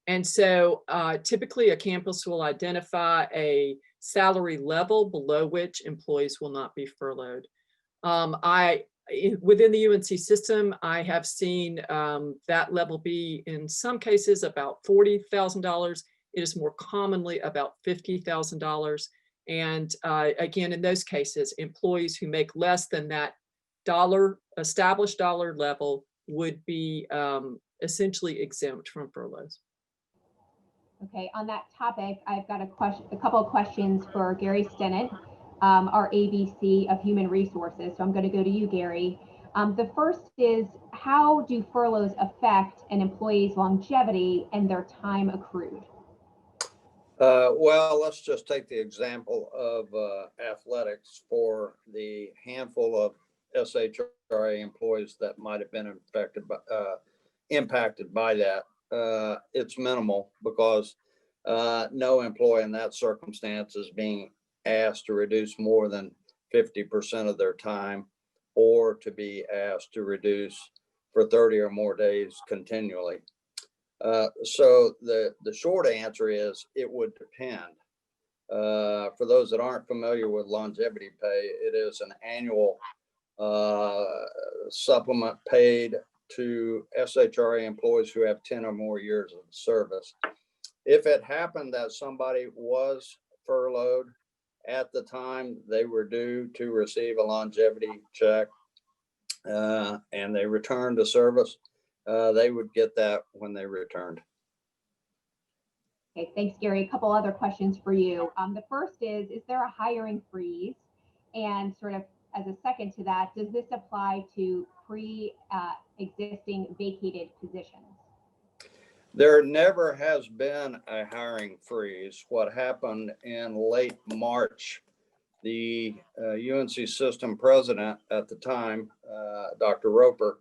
And so typically a campus will identify a salary level below which employees will not be furloughed. Within the UNC system, I have seen that level be in some cases about $40,000. It is more commonly about $50,000. And again, in those cases, employees who make less than that established dollar level would be essentially exempt from furloughs. Okay, on that topic, I've got a couple of questions for Gary Stennett, our ABC of Human Resources. So I'm going to go to you, Gary. The first is, how do furloughs affect an employee's longevity and their time accrued? Well, let's just take the example of athletics for the handful of SHRA employees that might have been impacted by that. It's minimal because no employee in that circumstance is being asked to reduce more than 50% of their time, or to be asked to reduce for 30 or more days continually. So the short answer is it would depend. For those that aren't familiar with longevity pay, it is an annual supplement paid to SHRA employees who have 10 or more years of service. If it happened that somebody was furloughed at the time they were due to receive a longevity check and they returned to service, they would get that when they returned. Okay, thanks, Gary. A couple other questions for you. The first is there a hiring freeze? And sort of as a second to that, does this apply to pre-existing vacated positions? There never has been a hiring freeze. What happened in late March, the UNC system president at the time, Dr. Roper,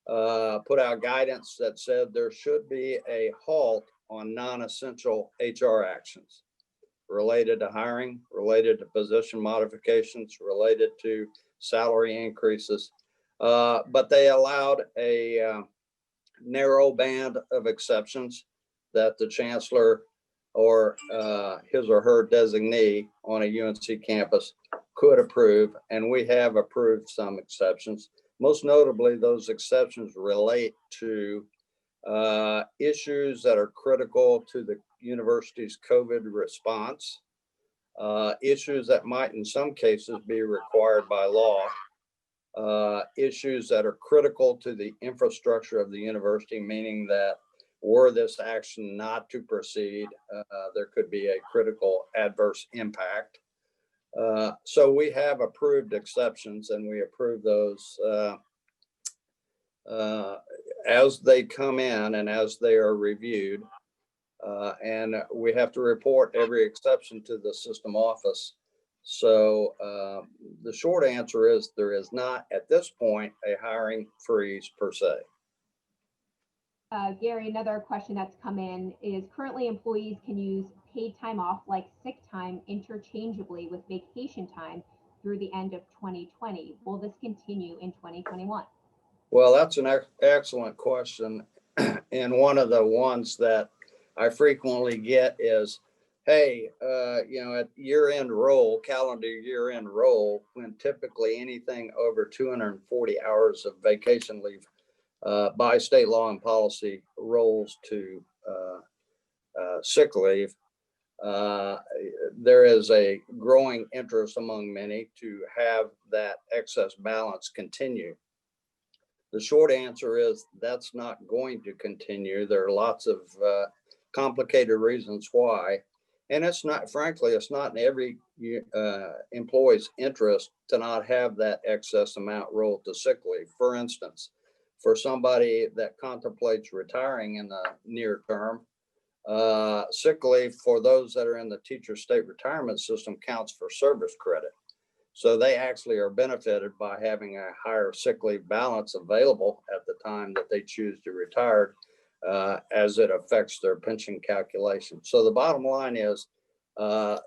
put out guidance that said there should be a halt on non-essential HR actions related to hiring, related to position modifications, related to salary increases. But they allowed a narrow band of exceptions that the chancellor or his or her designee on a UNC campus could approve, and we have approved some exceptions. Most notably, those exceptions relate to issues that are critical to the university's COVID response, issues that might in some cases be required by law, issues that are critical to the infrastructure of the university, meaning that were this action not to proceed, there could be a critical adverse impact. So we have approved exceptions, and we approve those as they come in and as they are reviewed. And we have to report every exception to the system office. So the short answer is there is not at this point a hiring freeze per se. Gary, another question that's come in is currently employees can use paid time off like sick time interchangeably with vacation time through the end of 2020. Will this continue in 2021? Well, that's an excellent question. And one of the ones that I frequently get is, hey, at year-end roll, calendar year-end roll, when typically anything over 240 hours of vacation leave by state law and policy rolls to sick leave, there is a growing interest among many to have that excess balance continue. The short answer is that's not going to continue. There are lots of complicated reasons why. And it's not, frankly, it's not in every employee's interest to not have that excess amount rolled to sick leave. For instance, for somebody that contemplates retiring in the near term, sick leave for those that are in the teacher state retirement system counts for service credit. So they actually are benefited by having a higher sick leave balance available at the time that they choose to retire, as it affects their pension calculation. So the bottom line is the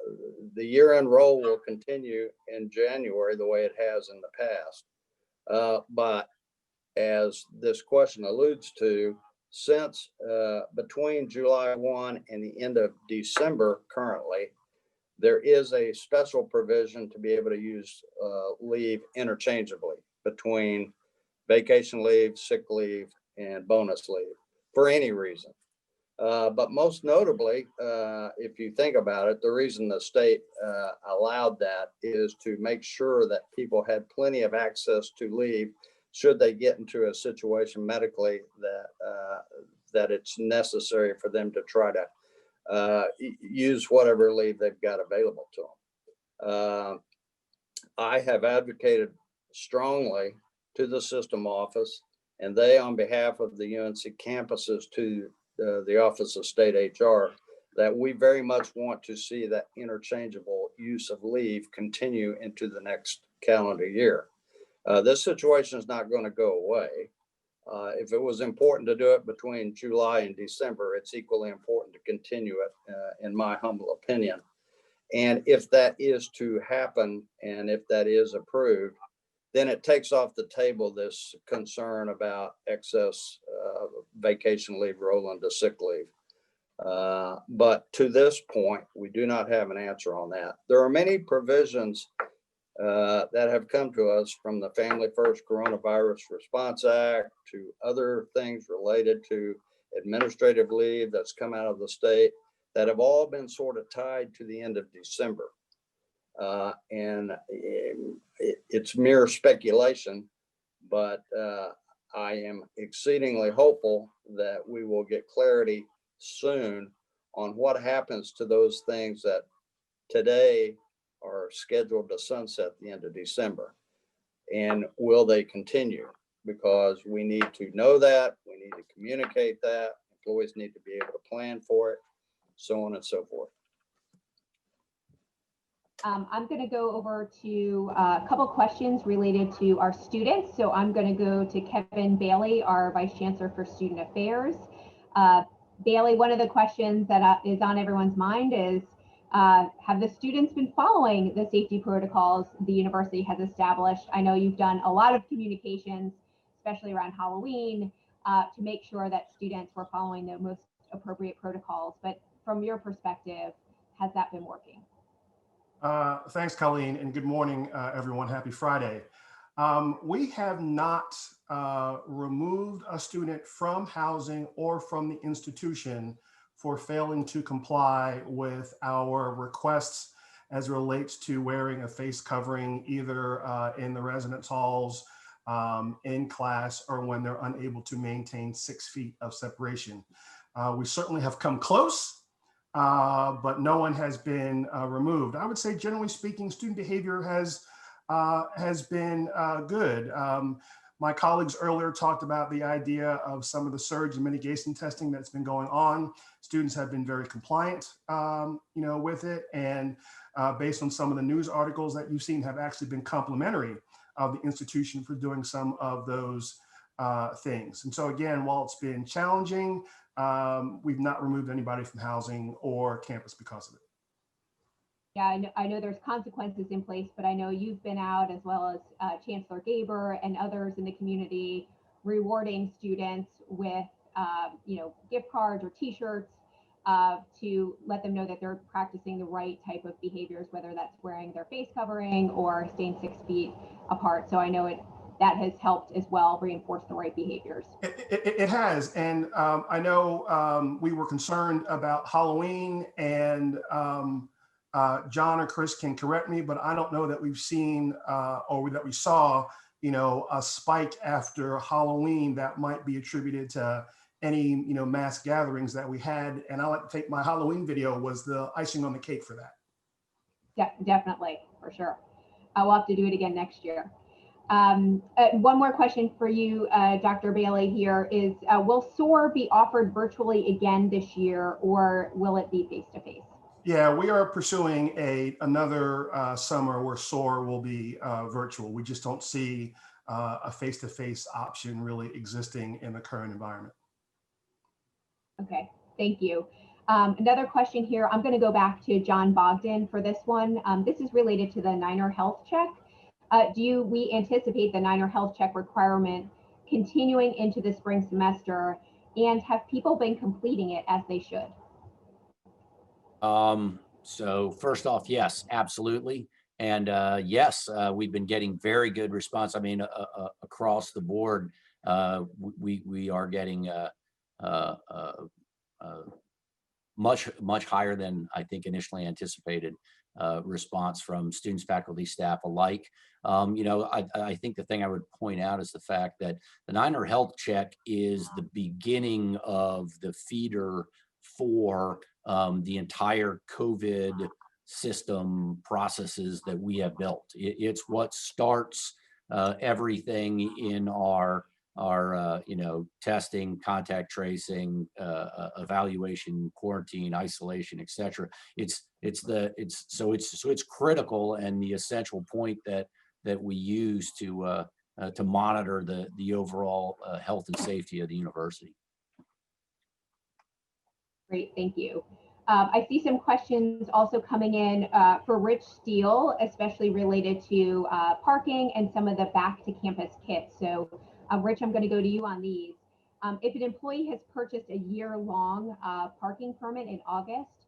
year-end roll will continue in January the way it has in the past. But as this question alludes to, since between July 1 and the end of December currently, there is a special provision to be able to use leave interchangeably between vacation leave, sick leave, and bonus leave for any reason. But most notably, if you think about it, the reason the state allowed that is to make sure that people had plenty of access to leave should they get into a situation medically that it's necessary for them to try to use whatever leave they've got available to them. I have advocated strongly to the system office, and they, on behalf of the UNC campuses, to the Office of State HR, that we very much want to see that interchangeable use of leave continue into the next calendar year. This situation is not going to go away. If it was important to do it between July and December, it's equally important to continue it, in my humble opinion. And if that is to happen, and if that is approved, then it takes off the table this concern about excess vacation leave rolling to sick leave. But to this point, we do not have an answer on that. There are many provisions that have come to us from the Family First Coronavirus Response Act to other things related to administrative leave that's come out of the state that have all been sort of tied to the end of December. And it's mere speculation, but I am exceedingly hopeful that we will get clarity soon on what happens to those things that today are scheduled to sunset at the end of December. And will they continue? Because we need to know that, we need to communicate that, employees need to be able to plan for it, so on and so forth. I'm going to go over to a couple questions related to our students. So I'm going to go to Kevin Bailey, our Vice Chancellor for Student Affairs. Bailey, one of the questions that is on everyone's mind is, have the students been following the safety protocols the university has established? I know you've done a lot of communications, especially around Halloween, to make sure that students were following the most appropriate protocols. But from your perspective, has that been working? Thanks, Colleen, and good morning, everyone. Happy Friday. We have not removed a student from housing or from the institution for failing to comply with our requests as it relates to wearing a face covering, either in the residence halls, in class, or when they're unable to maintain 6 feet of separation. We certainly have come close, but no one has been removed. I would say, generally speaking, student behavior has been good. My colleagues earlier talked about the idea of some of the surge and mitigation testing that's been going on. Students have been very compliant, with it, and based on some of the news articles that you've seen, have actually been complimentary of the institution for doing some of those things. And so again, while it's been challenging, we've not removed anybody from housing or campus because of it. Yeah, I know there's consequences in place, but I know you've been out, as well as Chancellor Gaber and others in the community, rewarding students with, gift cards or T-shirts to let them know that they're practicing the right type of behaviors, whether that's wearing their face covering or staying 6 feet apart. So I know that has helped as well reinforce the right behaviors. It has, and I know we were concerned about Halloween, and John or Chris can correct me, but I don't know that we've seen or that we saw, a spike after Halloween that might be attributed to any, mass gatherings that we had. And I like to take my Halloween video was the icing on the cake for that. Yeah, definitely, for sure. I'll have to do it again next year. One more question for you, Dr. Bailey here is, will Soar be offered virtually again this year, or will it be face-to-face? Yeah, we are pursuing another summer where Soar will be virtual. We just don't see a face-to-face option really existing in the current environment. Okay, thank you. Another question here. I'm going to go back to John Bogdan for this one. This is related to the Niner health check. We anticipate the Niner health check requirement continuing into the spring semester, and have people been completing it as they should? So first off, yes, absolutely. And yes, we've been getting very good response. I mean, across the board, we are getting much higher than I think initially anticipated response from students, faculty, staff alike. I think the thing I would point out is the fact that the Niner health check is the beginning of the feeder for the entire COVID system processes that we have built. It's what starts everything in our testing, contact tracing, evaluation, quarantine, isolation, etc. It's critical and the essential point that we use to monitor the overall health and safety of the university. Great, thank you. I see some questions also coming in for Rich Steele, especially related to parking and some of the back to campus kits. So Rich, I'm going to go to you on these. If an employee has purchased a year-long parking permit in August,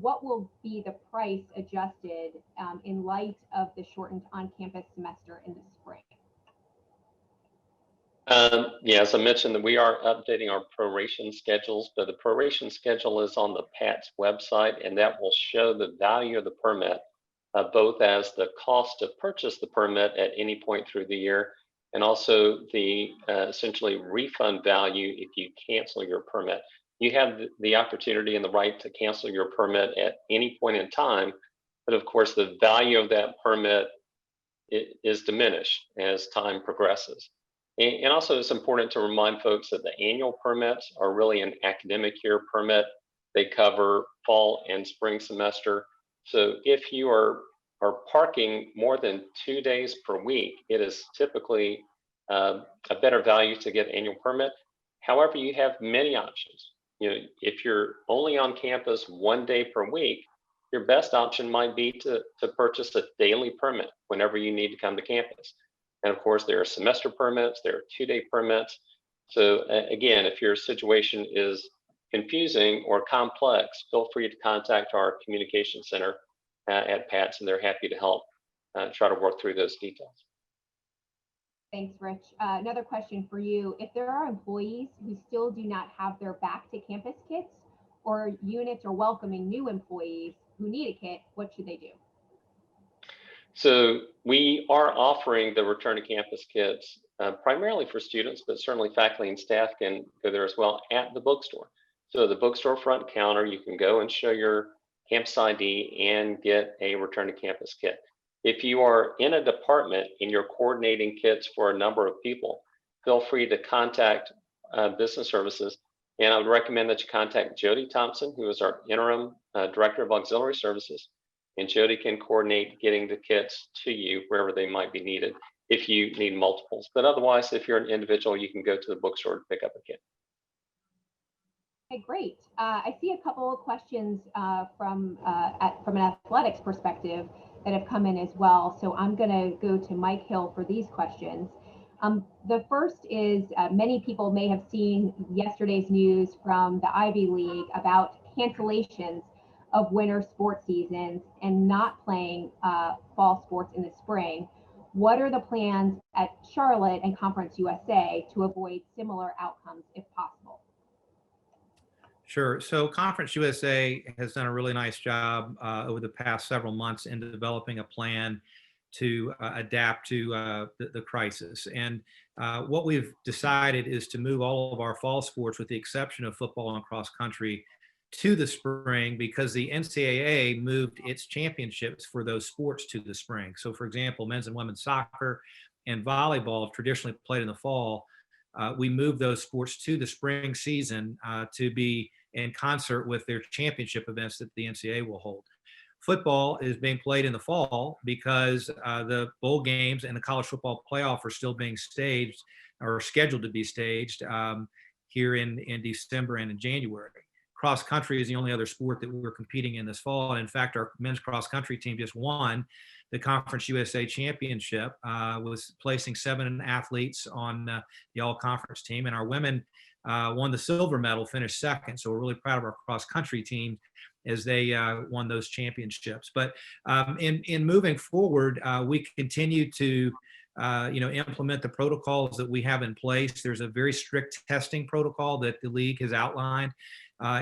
what will be the price adjusted in light of the shortened on-campus semester in the spring? Yeah, as I mentioned, that we are updating our proration schedules, but the proration schedule is on the PATS website, and that will show the value of the permit, both as the cost to purchase the permit at any point through the year, and also the essentially refund value if you cancel your permit. You have the opportunity and the right to cancel your permit at any point in time, but of course the value of that permit is diminished as time progresses. And also it's important to remind folks that the annual permits are really an academic year permit. They cover fall and spring semester. So if you are parking more than 2 days per week, it is typically a better value to get annual permit. However, you have many options. If you're only on campus 1 day per week, your best option might be to purchase a daily permit whenever you need to come to campus. And of course, there are semester permits, there are 2-day permits. So again, if your situation is confusing or complex, feel free to contact our communication center at PATS, and they're happy to help try to work through those details. Thanks, Rich. Another question for you. If there are employees who still do not have their back to campus kits, or units are welcoming new employees who need a kit, what should they do? So we are offering the return to campus kits primarily for students, but certainly faculty and staff can go there as well at the bookstore. So the bookstore front counter, you can go and show your campus ID and get a return to campus kit. If you are in a department and you're coordinating kits for a number of people, feel free to contact business services. And I would recommend that you contact Jody Thompson, who is our interim director of auxiliary services. And Jody can coordinate getting the kits to you wherever they might be needed if you need multiples. But otherwise, if you're an individual, you can go to the bookstore to pick up a kit. Okay, great. I see a couple of questions from an athletics perspective that have come in as well. So I'm going to go to Mike Hill for these questions. The first is many people may have seen yesterday's news from the Ivy League about cancellations of winter sports seasons and not playing fall sports in the spring. What are the plans at Charlotte and Conference USA to avoid similar outcomes if possible? Sure. So Conference USA has done a really nice job over the past several months in developing a plan to adapt to the crisis. And what we've decided is to move all of our fall sports, with the exception of football and cross country, to the spring, because the NCAA moved its championships for those sports to the spring. So for example, men's and women's soccer and volleyball have traditionally played in the fall. We moved those sports to the spring season to be in concert with their championship events that the NCAA will hold. Football is being played in the fall because the bowl games and the college football playoff are still being staged or scheduled to be staged here in December and in January. Cross country is the only other sport that we're competing in this fall. And in fact, our men's cross country team just won the Conference USA Championship, was placing 7 athletes on the all-conference team. And our women won the silver medal, finished second. So we're really proud of our cross country team as they won those championships. But in moving forward, we continue to implement the protocols that we have in place. There's a very strict testing protocol that the league has outlined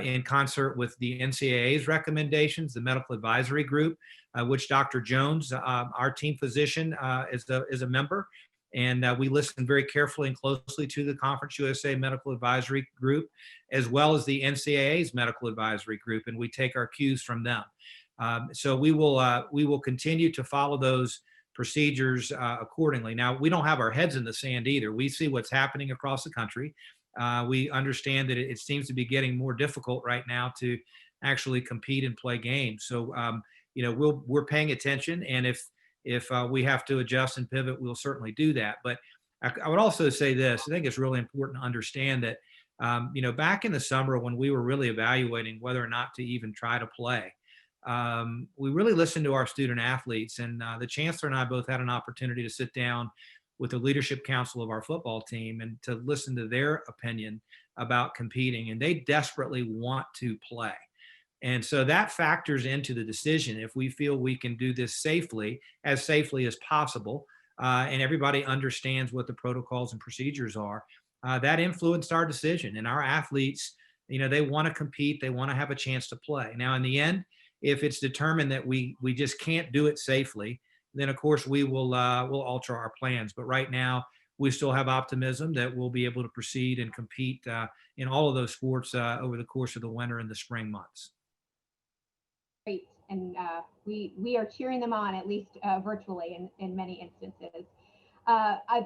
in concert with the NCAA's recommendations, the medical advisory group, which Dr. Jones, our team physician, is a member. And we listen very carefully and closely to the Conference USA Medical Advisory Group, as well as the NCAA's Medical Advisory Group, and we take our cues from them. So we will continue to follow those procedures accordingly. Now, we don't have our heads in the sand either. We see what's happening across the country. We understand that it seems to be getting more difficult right now to actually compete and play games. So we're paying attention, and if we have to adjust and pivot, we'll certainly do that. But I would also say this: I think it's really important to understand that back in the summer when we were really evaluating whether or not to even try to play, we really listened to our student athletes, and the Chancellor and I both had an opportunity to sit down with the leadership council of our football team and to listen to their opinion about competing, and they desperately want to play. And so that factors into the decision. If we feel we can do this safely as possible, and everybody understands what the protocols and procedures are, that influenced our decision. And our athletes, they want to compete, they want to have a chance to play. Now, in the end, if it's determined that we just can't do it safely, then of course we'll alter our plans. But right now, we still have optimism that we'll be able to proceed and compete in all of those sports over the course of the winter and the spring months. Great, and we are cheering them on, at least virtually in many instances.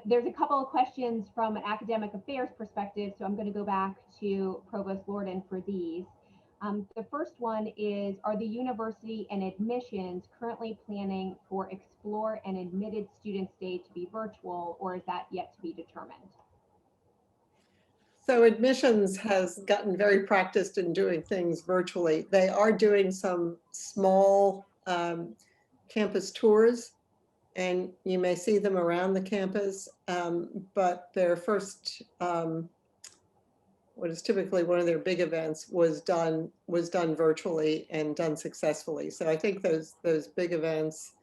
There's a couple of questions from an academic affairs perspective, so I'm going to go back to Provost Lorden for these. The first one is, are the university and admissions currently planning for Explore and admitted student stay to be virtual, or is that yet to be determined? So admissions has gotten very practiced in doing things virtually. They are doing some small campus tours, and you may see them around the campus, but their first, what is typically one of their big events was done virtually and done successfully. So I think those big events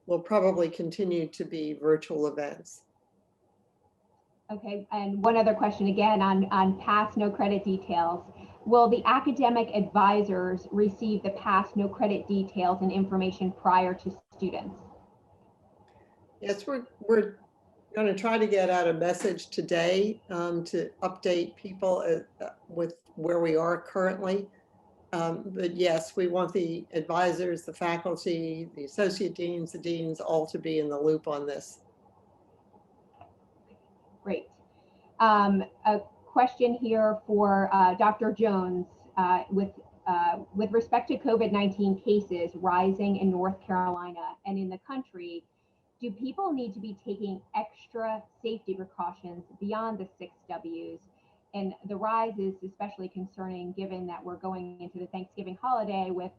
will probably continue to be virtual events. Okay, and one other question again on pass no credit details. Will the academic advisors receive the pass no credit details and information prior to students? Yes, we're going to try to get out a message today to update people with where we are currently. But yes, we want the advisors, the faculty, the associate deans, the deans, all to be in the loop on this. Great. A question here for Dr. Jones. With respect to COVID-19 cases rising in North Carolina and in the country, do people need to be taking extra safety precautions beyond the 6 W's? And the rise is especially concerning given that we're going into the Thanksgiving holiday with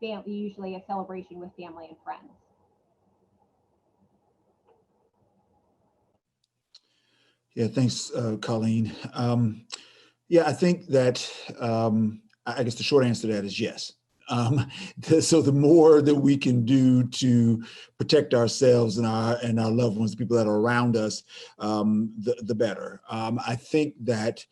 usually a celebration with family and friends. Yeah, thanks, Colleen. Yeah, I think that I guess the short answer to that is yes. So the more that we can do to protect ourselves and our loved ones, the people that are around us, the better. I think that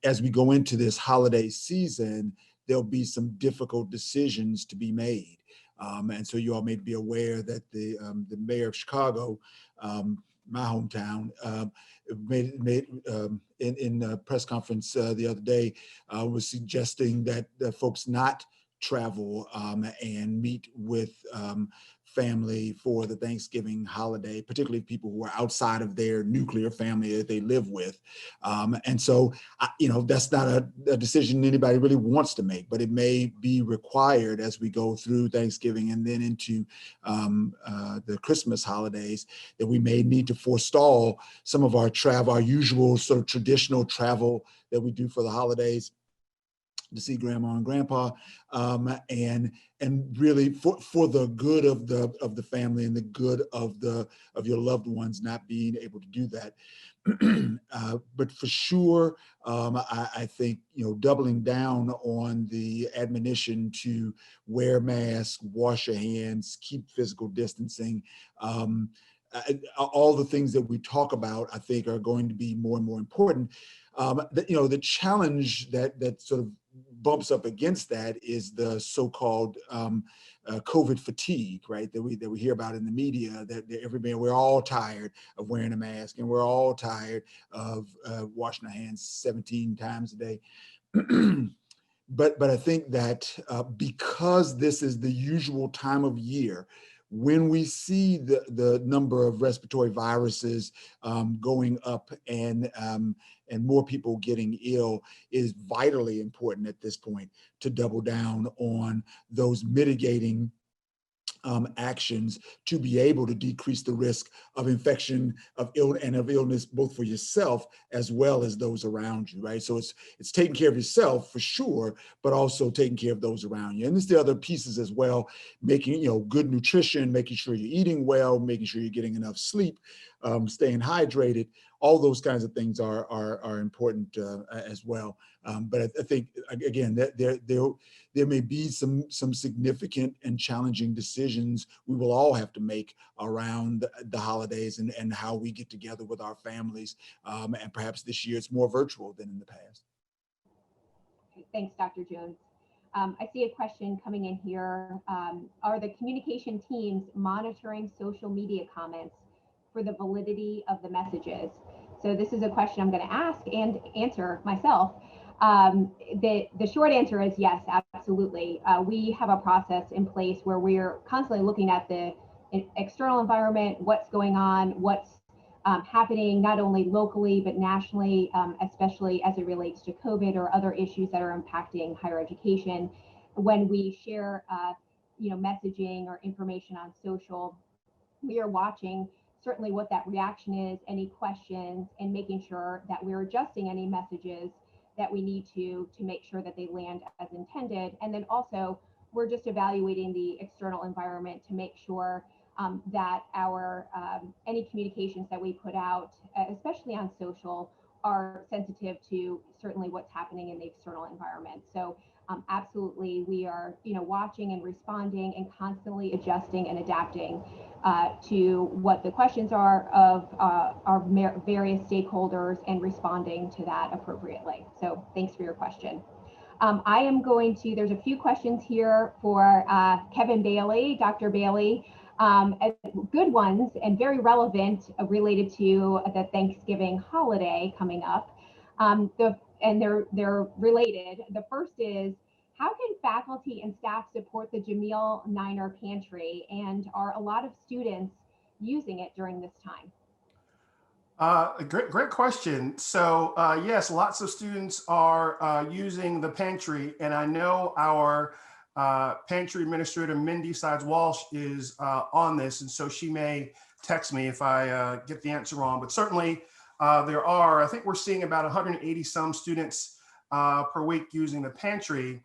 as we go into this holiday season, there'll be some difficult decisions to be made. And so you all may be aware that the mayor of Chicago, my hometown, made in a press conference the other day, was suggesting that folks not travel and meet with family for the Thanksgiving holiday, particularly people who are outside of their nuclear family that they live with. And so, that's not a decision anybody really wants to make, but it may be required as we go through Thanksgiving and then into the Christmas holidays, that we may need to forestall some of our travel, our usual sort of traditional travel that we do for the holidays, to see grandma and grandpa, and really for the good of the family and the good of your loved ones, not being able to do that. But for sure, I think doubling down on the admonition to wear masks, wash your hands, keep physical distancing. All the things that we talk about, I think, are going to be more and more important. The challenge that sort of bumps up against that is the so-called COVID fatigue, right? That we hear about in the media. That we're all tired of wearing a mask, and we're all tired of washing our hands 17 times a day. But I think that because this is the usual time of year, when we see the number of respiratory viruses going up and more people getting ill, is vitally important at this point to double down on those mitigating actions to be able to decrease the risk of infection, of illness, both for yourself as well as those around you, right? So it's taking care of yourself for sure, but also taking care of those around you. And there's the other pieces as well, making good nutrition, making sure you're eating well, making sure you're getting enough sleep, staying hydrated. All those kinds of things are important as well. But I think, again, that there may be some significant and challenging decisions we will all have to make around the holidays and how we get together with our families. And perhaps this year it's more virtual than in the past. Thanks, Dr. Jones. I see a question coming in here. Are the communication teams monitoring social media comments for the validity of the messages? So this is a question I'm going to ask and answer myself. The short answer is yes, absolutely. We have a process in place where we're constantly looking at the external environment, what's going on, what's happening not only locally but nationally, especially as it relates to COVID or other issues that are impacting higher education. When we share messaging or information on social, we are watching certainly what that reaction is, any questions, and making sure that we're adjusting any messages that we need to make sure that they land as intended. And then also, we're just evaluating the external environment to make sure that our any communications that we put out, especially on social, are sensitive to certainly what's happening in the external environment. So absolutely, we are watching and responding and constantly adjusting and adapting to what the questions are of our various stakeholders and responding to that appropriately. So thanks for your question. I am going to, there's a few questions here for Kevin Bailey, Dr. Bailey, good ones and very relevant related to the Thanksgiving holiday coming up. and they're related. The first is, how can faculty and staff support the Jamil Niner Pantry, and are a lot of students using it during this time? Great question. So yes, lots of students are using the pantry, and I know our pantry administrator, Mindy Sides Walsh, is on this, and so she may text me if I get the answer wrong. But certainly there are, I think we're seeing about 180 some students per week using the pantry.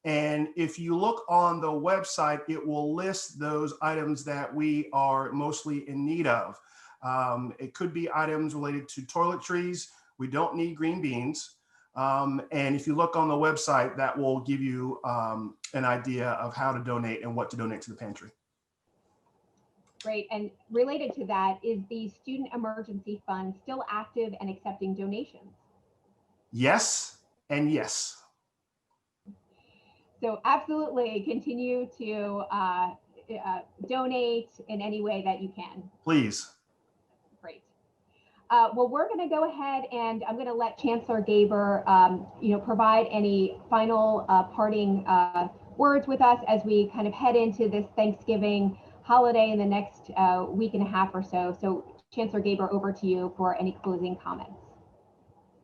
And if you look on the website, it will list those items that we are mostly in need of. It could be items related to toiletries. We don't need green beans. And if you look on the website, that will give you an idea of how to donate and what to donate to the pantry. Great. And related to that, is the Student Emergency Fund still active and accepting donations? Yes, and yes. So absolutely continue to donate in any way that you can. Please. Great. Well, we're going to go ahead and I'm going to let Chancellor Gaber, provide any final parting words with us as we kind of head into this Thanksgiving holiday in the next week and a half or so. So Chancellor Gaber, over to you for any closing comments.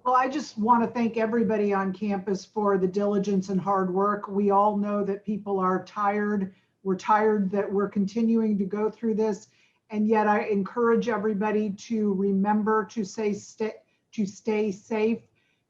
Well, I just want to thank everybody on campus for the diligence and hard work. We all know that people are tired. We're tired that we're continuing to go through this. And yet I encourage everybody to remember to stay safe,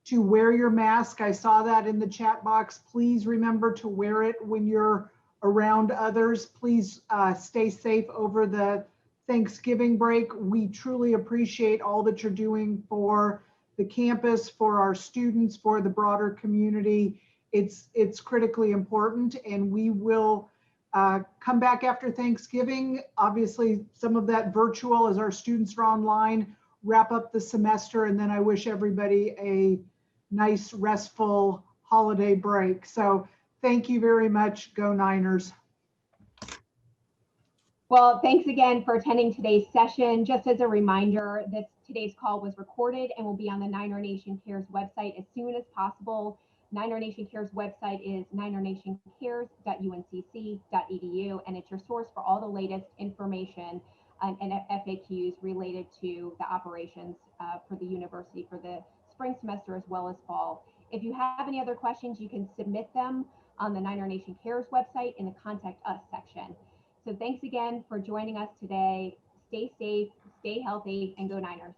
to wear your mask. I saw that in the chat box. Please remember to wear it when you're around others. Please stay safe over the Thanksgiving break. We truly appreciate all that you're doing for the campus, for our students, for the broader community. It's critically important, and we will come back after Thanksgiving. Obviously, some of that virtual as our students are online, wrap up the semester, and then I wish everybody a nice, restful holiday break. So thank you very much. Go Niners. Well, thanks again for attending today's session. Just as a reminder, today's call was recorded and will be on the Niner Nation Cares website as soon as possible. Niner Nation Cares website is ninernationcares.uncc.edu, and it's your source for all the latest information and FAQs related to the operations for the university for the spring semester as well as fall. If you have any other questions, you can submit them on the Niner Nation Cares website in the Contact Us section. So thanks again for joining us today. Stay safe, stay healthy, and go Niners.